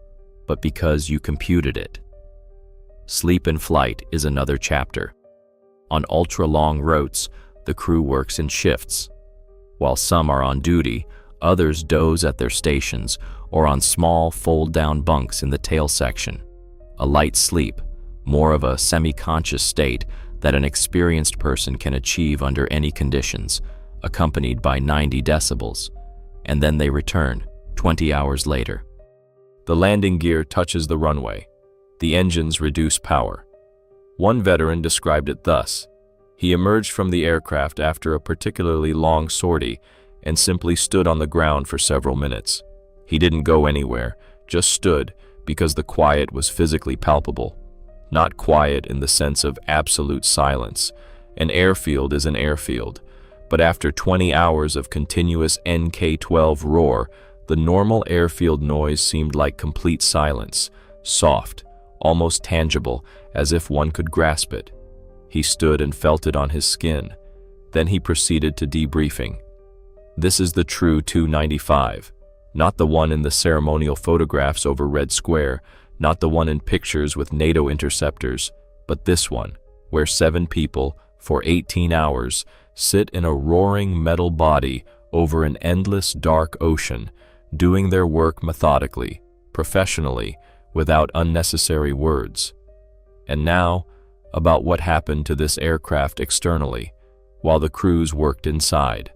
but because you computed it. Sleep in flight is another chapter. On ultra-long routes, the crew works in shifts. While some are on duty, others doze at their stations or on small fold-down bunks in the tail section. A light sleep, more of a semi-conscious state that an experienced person can achieve under any conditions, accompanied by 90 decibels, and then they return 20 hours later. The landing gear touches the runway. The engines reduce power. One veteran described it thus: he emerged from the aircraft after a particularly long sortie and simply stood on the ground for several minutes. He didn't go anywhere, just stood, because the quiet was physically palpable. Not quiet in the sense of absolute silence. An airfield is an airfield, but after 20 hours of continuous NK-12 roar, The normal airfield noise seemed like complete silence, soft, almost tangible, as if one could grasp it. He stood and felt it on his skin. Then he proceeded to debriefing. This is the true Tu-95, not the one in the ceremonial photographs over Red Square, not the one in pictures with NATO interceptors, but this one, where 7 people, for 18 hours, sit in a roaring metal body over an endless dark ocean, doing their work methodically, professionally, without unnecessary words. And now, about what happened to this aircraft externally, while the crews worked inside.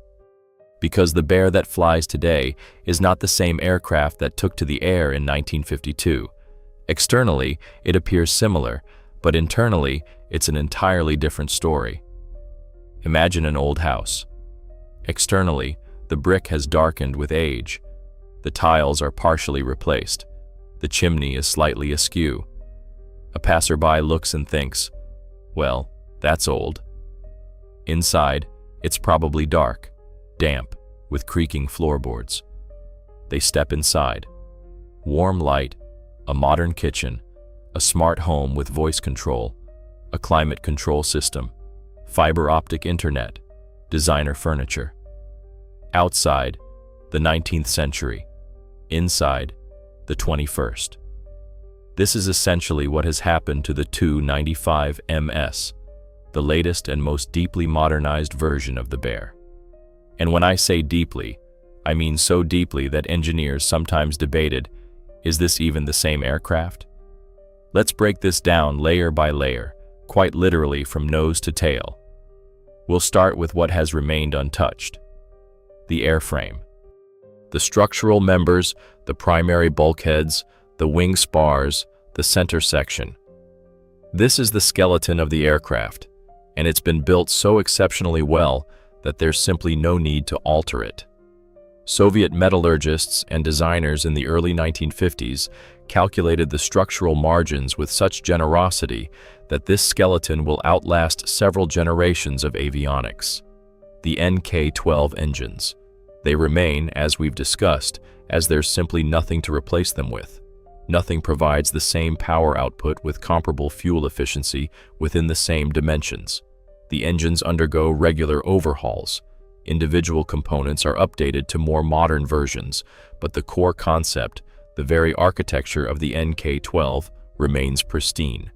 Because the Bear that flies today is not the same aircraft that took to the air in 1952. Externally, it appears similar, but internally, it's an entirely different story. Imagine an old house. Externally, the brick has darkened with age. The tiles are partially replaced. The chimney is slightly askew. A passerby looks and thinks, well, that's old. Inside, it's probably dark, damp, with creaking floorboards. They step inside. Warm light, a modern kitchen, a smart home with voice control, a climate control system, fiber optic internet, designer furniture. Outside, the 19th century. Inside, the 21st. This is essentially what has happened to the Tu-95 MS, the latest and most deeply modernized version of the Bear. And when I say deeply, I mean so deeply that engineers sometimes debated, is this even the same aircraft? Let's break this down layer by layer, quite literally from nose to tail. We'll start with what has remained untouched: the airframe. The structural members, the primary bulkheads, the wing spars, the center section. This is the skeleton of the aircraft, and it's been built so exceptionally well that there's simply no need to alter it. Soviet metallurgists and designers in the early 1950s calculated the structural margins with such generosity that this skeleton will outlast several generations of avionics. The NK-12 engines. They remain, as we've discussed, as there's simply nothing to replace them with. Nothing provides the same power output with comparable fuel efficiency within the same dimensions. The engines undergo regular overhauls. Individual components are updated to more modern versions, but the core concept, the very architecture of the NK-12, remains pristine.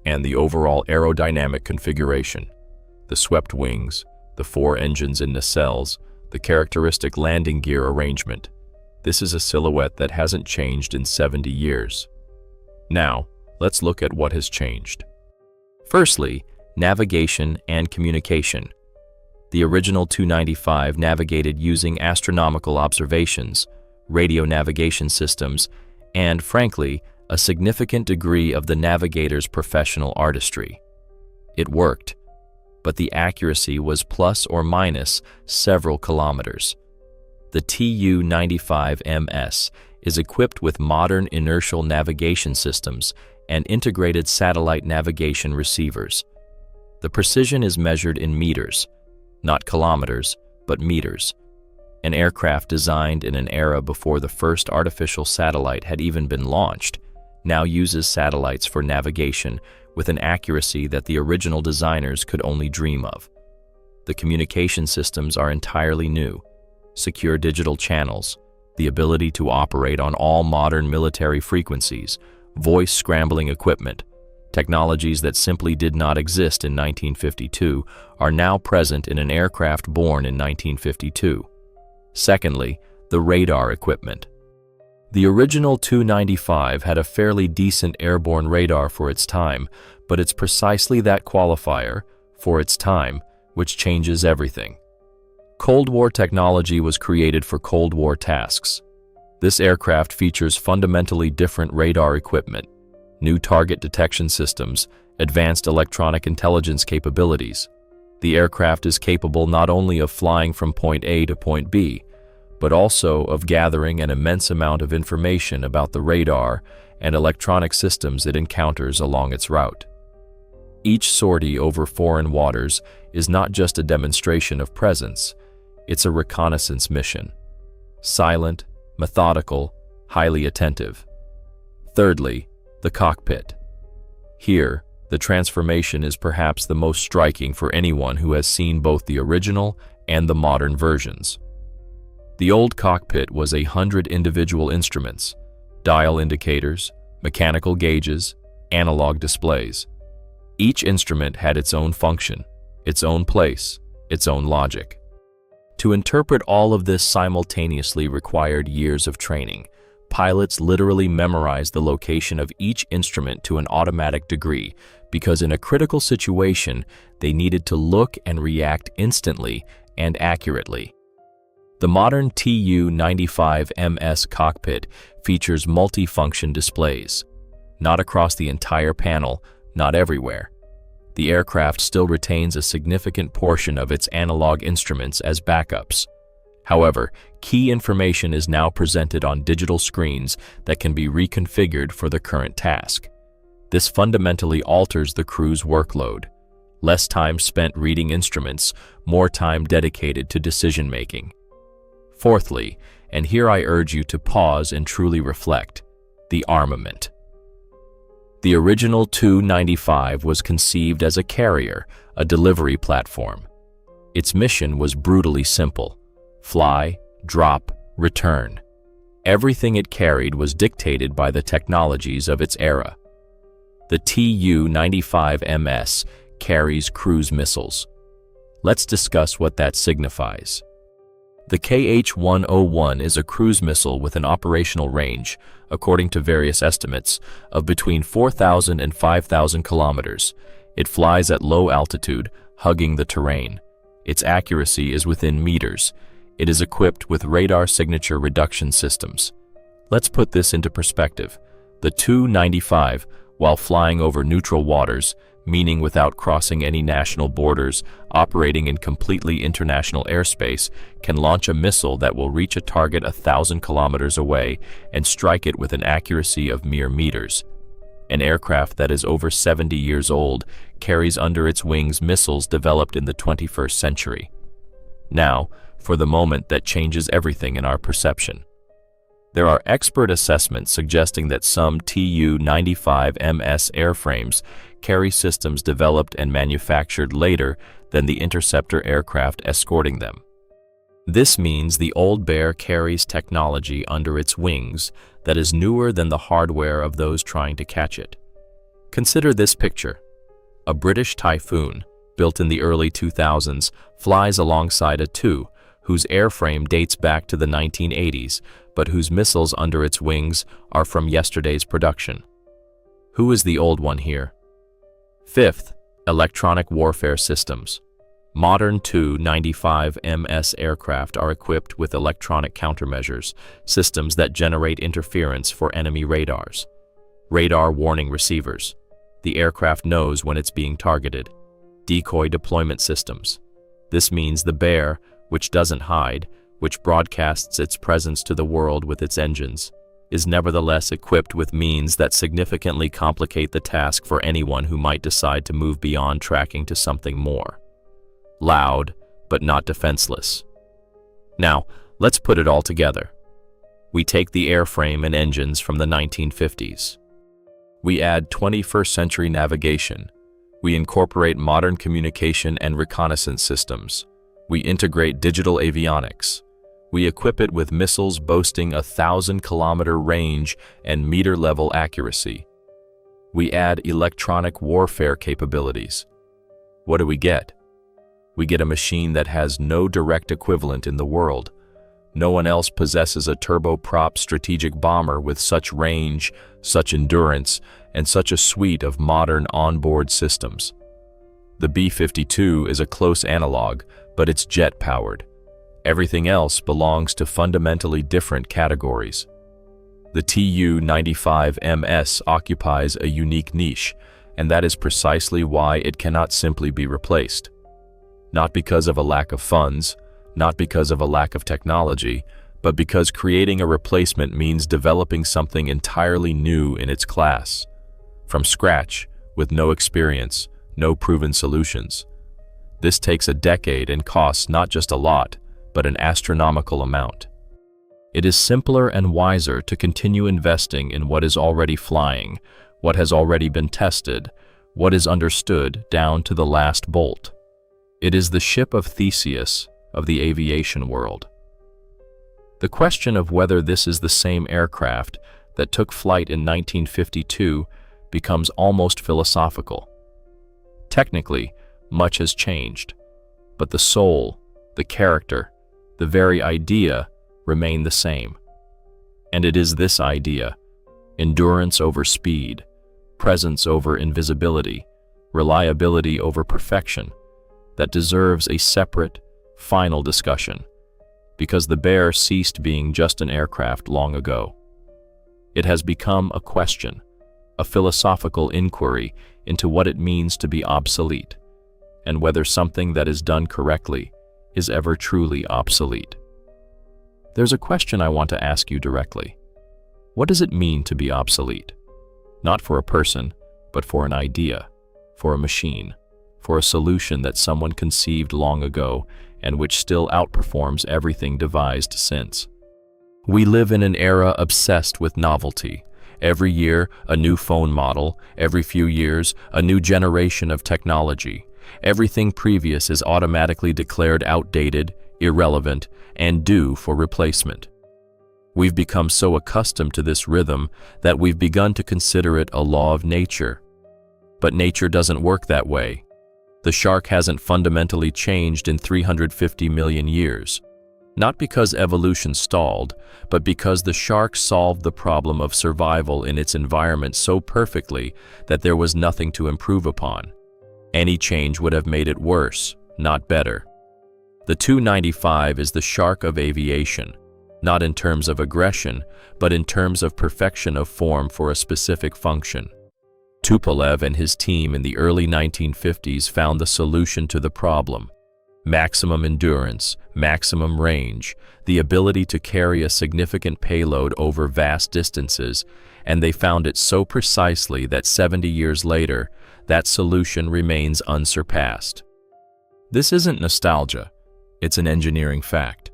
And the overall aerodynamic configuration, the swept wings, the 4 engines in nacelles, the characteristic landing gear arrangement. This is a silhouette that hasn't changed in 70 years. Now, let's look at what has changed. Firstly, navigation and communication. The original Tu-95 navigated using astronomical observations, radio navigation systems, and, frankly, a significant degree of the navigator's professional artistry. It worked, but the accuracy was plus or minus several kilometers. The Tu-95 MS is equipped with modern inertial navigation systems and integrated satellite navigation receivers. The precision is measured in meters, not kilometers, but meters. An aircraft designed in an era before the first artificial satellite had even been launched now uses satellites for navigation with an accuracy that the original designers could only dream of. The communication systems are entirely new. Secure digital channels, the ability to operate on all modern military frequencies, voice scrambling equipment, technologies that simply did not exist in 1952 are now present in an aircraft born in 1952. Secondly, the radar equipment. The original Tu-95 had a fairly decent airborne radar for its time, but it's precisely that qualifier, for its time, which changes everything. Cold War technology was created for Cold War tasks. This aircraft features fundamentally different radar equipment, new target detection systems, advanced electronic intelligence capabilities. The aircraft is capable not only of flying from point A to point B, but also of gathering an immense amount of information about the radar and electronic systems it encounters along its route. Each sortie over foreign waters is not just a demonstration of presence, it's a reconnaissance mission. Silent, methodical, highly attentive. Thirdly, the cockpit. Here, the transformation is perhaps the most striking for anyone who has seen both the original and the modern versions. The old cockpit was 100 individual instruments, dial indicators, mechanical gauges, analog displays. Each instrument had its own function, its own place, its own logic. To interpret all of this simultaneously required years of training. Pilots literally memorized the location of each instrument to an automatic degree because in a critical situation, they needed to look and react instantly and accurately. The modern Tu-95 MS cockpit features multi-function displays. Not across the entire panel, not everywhere. The aircraft still retains a significant portion of its analog instruments as backups. However, key information is now presented on digital screens that can be reconfigured for the current task. This fundamentally alters the crew's workload. Less time spent reading instruments, more time dedicated to decision-making. Fourthly, and here I urge you to pause and truly reflect, the armament. The original Tu-95 was conceived as a carrier, a delivery platform. Its mission was brutally simple: fly, drop, return. Everything it carried was dictated by the technologies of its era. The Tu-95 MS carries cruise missiles. Let's discuss what that signifies. The KH-101 is a cruise missile with an operational range, according to various estimates, of between 4,000 and 5,000 kilometers. It flies at low altitude, hugging the terrain. Its accuracy is within meters. It is equipped with radar signature reduction systems. Let's put this into perspective. The Tu-95, while flying over neutral waters, meaning without crossing any national borders, operating in completely international airspace, can launch a missile that will reach a target 1,000 kilometers away and strike it with an accuracy of mere meters. An aircraft that is over 70 years old carries under its wings missiles developed in the 21st century. Now, for the moment that changes everything in our perception. There are expert assessments suggesting that some Tu-95 MS airframes carry systems developed and manufactured later than the interceptor aircraft escorting them. This means the old bear carries technology under its wings that is newer than the hardware of those trying to catch it. Consider this picture. A British Typhoon, built in the early 2000s, flies alongside a Tu, whose airframe dates back to the 1980s, but whose missiles under its wings are from yesterday's production. Who is the old one here? Fifth, electronic warfare systems. Modern Tu-95 MS aircraft are equipped with electronic countermeasures, systems that generate interference for enemy radars. Radar warning receivers. The aircraft knows when it's being targeted. Decoy deployment systems. This means the bear, which doesn't hide, which broadcasts its presence to the world with its engines, is nevertheless equipped with means that significantly complicate the task for anyone who might decide to move beyond tracking to something more. Loud, but not defenseless. Now, let's put it all together. We take the airframe and engines from the 1950s. We add 21st century navigation. We incorporate modern communication and reconnaissance systems. We integrate digital avionics. We equip it with missiles boasting 1,000-kilometer range and meter-level accuracy. We add electronic warfare capabilities. What do we get? We get a machine that has no direct equivalent in the world. No one else possesses a turboprop strategic bomber with such range, such endurance, and such a suite of modern onboard systems. The B-52 is a close analog, but it's jet-powered. Everything else belongs to fundamentally different categories. The Tu-95 MS occupies a unique niche, and that is precisely why it cannot simply be replaced. Not because of a lack of funds, not because of a lack of technology, but because creating a replacement means developing something entirely new in its class. From scratch, with no experience, no proven solutions. This takes a decade and costs not just a lot, but an astronomical amount. It is simpler and wiser to continue investing in what is already flying, what has already been tested, what is understood down to the last bolt. It is the ship of Theseus of the aviation world. The question of whether this is the same aircraft that took flight in 1952 becomes almost philosophical. Technically, much has changed, but the soul, the character, the very idea remain the same. And it is this idea, endurance over speed, presence over invisibility, reliability over perfection, that deserves a separate, final discussion, because the Bear ceased being just an aircraft long ago. It has become a question, a philosophical inquiry into what it means to be obsolete, and whether something that is done correctly is ever truly obsolete. There's a question I want to ask you directly. What does it mean to be obsolete? Not for a person, but for an idea, for a machine, for a solution that someone conceived long ago and which still outperforms everything devised since. We live in an era obsessed with novelty. Every year, a new phone model. Every few years, a new generation of technology. Everything previous is automatically declared outdated, irrelevant, and due for replacement. We've become so accustomed to this rhythm that we've begun to consider it a law of nature. But nature doesn't work that way. The shark hasn't fundamentally changed in 350 million years. Not because evolution stalled, but because the shark solved the problem of survival in its environment so perfectly that there was nothing to improve upon. Any change would have made it worse, not better. The Tu-95 is the shark of aviation, not in terms of aggression, but in terms of perfection of form for a specific function. Tupolev and his team in the early 1950s found the solution to the problem. Maximum endurance, maximum range, the ability to carry a significant payload over vast distances, and they found it so precisely that 70 years later, that solution remains unsurpassed. This isn't nostalgia, it's an engineering fact.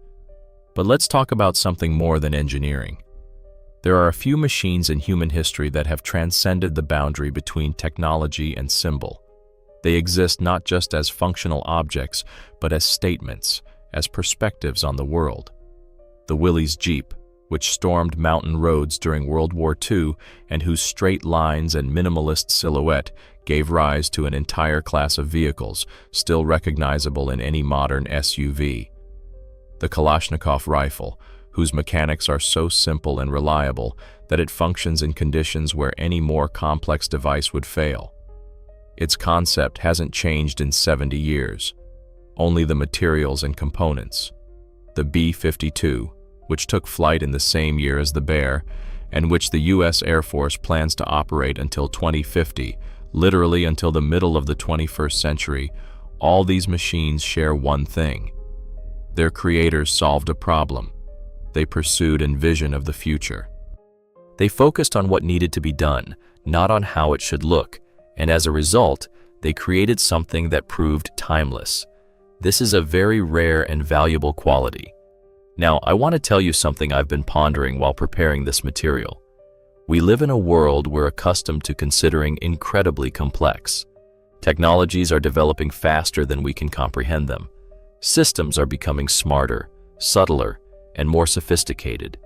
But let's talk about something more than engineering. There are a few machines in human history that have transcended the boundary between technology and symbol. They exist not just as functional objects, but as statements, as perspectives on the world. The Willys Jeep, which stormed mountain roads during World War II and whose straight lines and minimalist silhouette gave rise to an entire class of vehicles, still recognizable in any modern SUV. The Kalashnikov rifle, whose mechanics are so simple and reliable that it functions in conditions where any more complex device would fail. Its concept hasn't changed in 70 years, only the materials and components. The B-52, which took flight in the same year as the Bear, and which the U.S. Air Force plans to operate until 2050, literally until the middle of the 21st century, all these machines share one thing. Their creators solved a problem. They pursued a vision of the future. They focused on what needed to be done, not on how it should look, and as a result, they created something that proved timeless. This is a very rare and valuable quality. Now, I want to tell you something I've been pondering while preparing this material. We live in a world we're accustomed to considering incredibly complex. Technologies are developing faster than we can comprehend them. Systems are becoming smarter, subtler, and more sophisticated.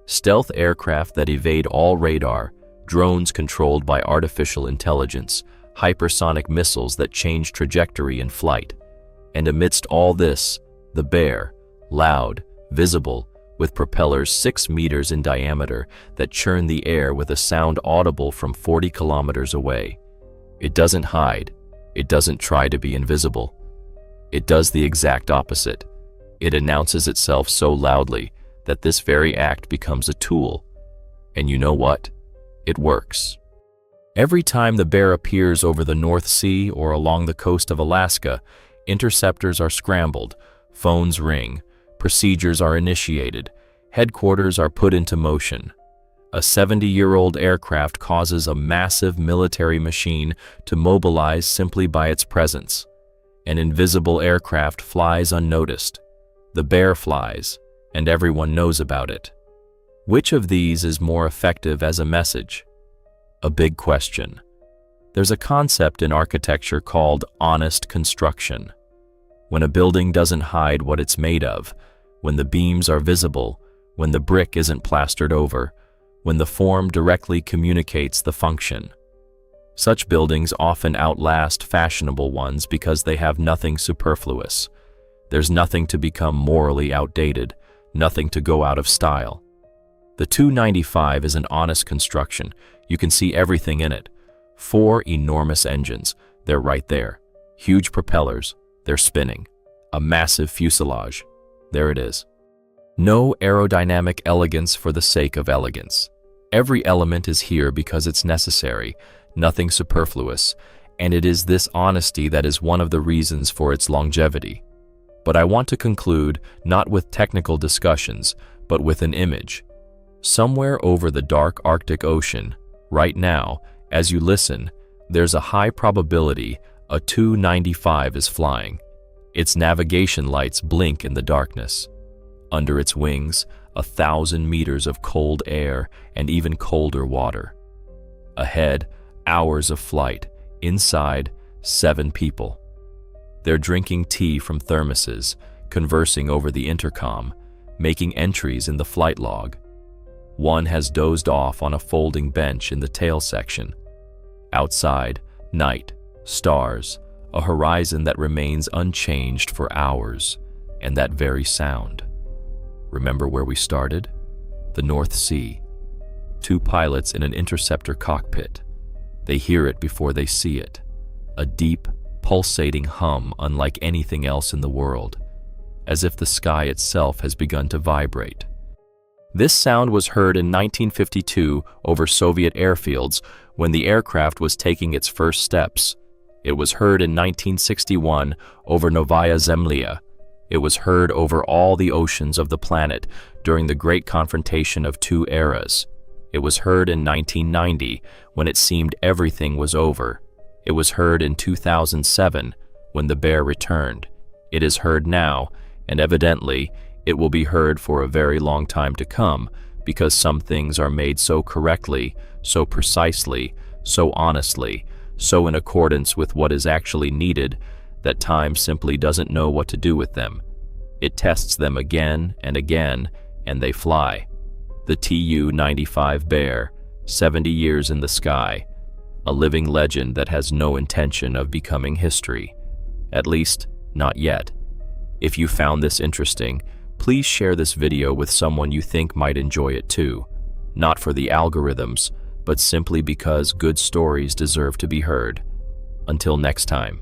Stealth aircraft that evade all radar, drones controlled by artificial intelligence, hypersonic missiles that change trajectory in flight. And amidst all this, the Bear, loud, visible, with propellers 6 meters in diameter that churn the air with a sound audible from 40 kilometers away. It doesn't hide. It doesn't try to be invisible. It does the exact opposite. It announces itself so loudly that this very act becomes a tool. And you know what? It works. Every time the Bear appears over the North Sea or along the coast of Alaska, interceptors are scrambled, phones ring, procedures are initiated, headquarters are put into motion. A 70-year-old aircraft causes a massive military machine to mobilize simply by its presence. An invisible aircraft flies unnoticed. The Bear flies, and everyone knows about it. Which of these is more effective as a message? A big question. There's a concept in architecture called honest construction. When a building doesn't hide what it's made of, when the beams are visible, when the brick isn't plastered over, when the form directly communicates the function. Such buildings often outlast fashionable ones because they have nothing superfluous. There's nothing to become morally outdated, nothing to go out of style. The Tu-95 is an honest construction. You can see everything in it. 4 enormous engines, they're right there. Huge propellers, they're spinning. A massive fuselage, there it is. No aerodynamic elegance for the sake of elegance. Every element is here because it's necessary, nothing superfluous, and it is this honesty that is one of the reasons for its longevity. But I want to conclude not with technical discussions, but with an image. Somewhere over the dark Arctic Ocean, right now, as you listen, there's a high probability a Tu-95 is flying. Its navigation lights blink in the darkness. Under its wings, 1,000 meters of cold air and even colder water. Ahead, hours of flight. Inside, 7 people. They're drinking tea from thermoses, conversing over the intercom, making entries in the flight log. One has dozed off on a folding bench in the tail section. Outside, night, stars, a horizon that remains unchanged for hours, and that very sound. Remember where we started? The North Sea. 2 pilots in an interceptor cockpit. They hear it before they see it. A deep, pulsating hum unlike anything else in the world, as if the sky itself has begun to vibrate. This sound was heard in 1952 over Soviet airfields when the aircraft was taking its first steps. It was heard in 1961 over Novaya Zemlya. It was heard over all the oceans of the planet during the great confrontation of 2 eras. It was heard in 1990 when it seemed everything was over. It was heard in 2007 when the bear returned. It is heard now, and evidently, it will be heard for a very long time to come because some things are made so correctly, so precisely, so honestly, so in accordance with what is actually needed that time simply doesn't know what to do with them. It tests them again and again, and they fly. The Tu-95 bear, 70 years in the sky, a living legend that has no intention of becoming history. At least, not yet. If you found this interesting, please share this video with someone you think might enjoy it too. Not for the algorithms, but simply because good stories deserve to be heard. Until next time.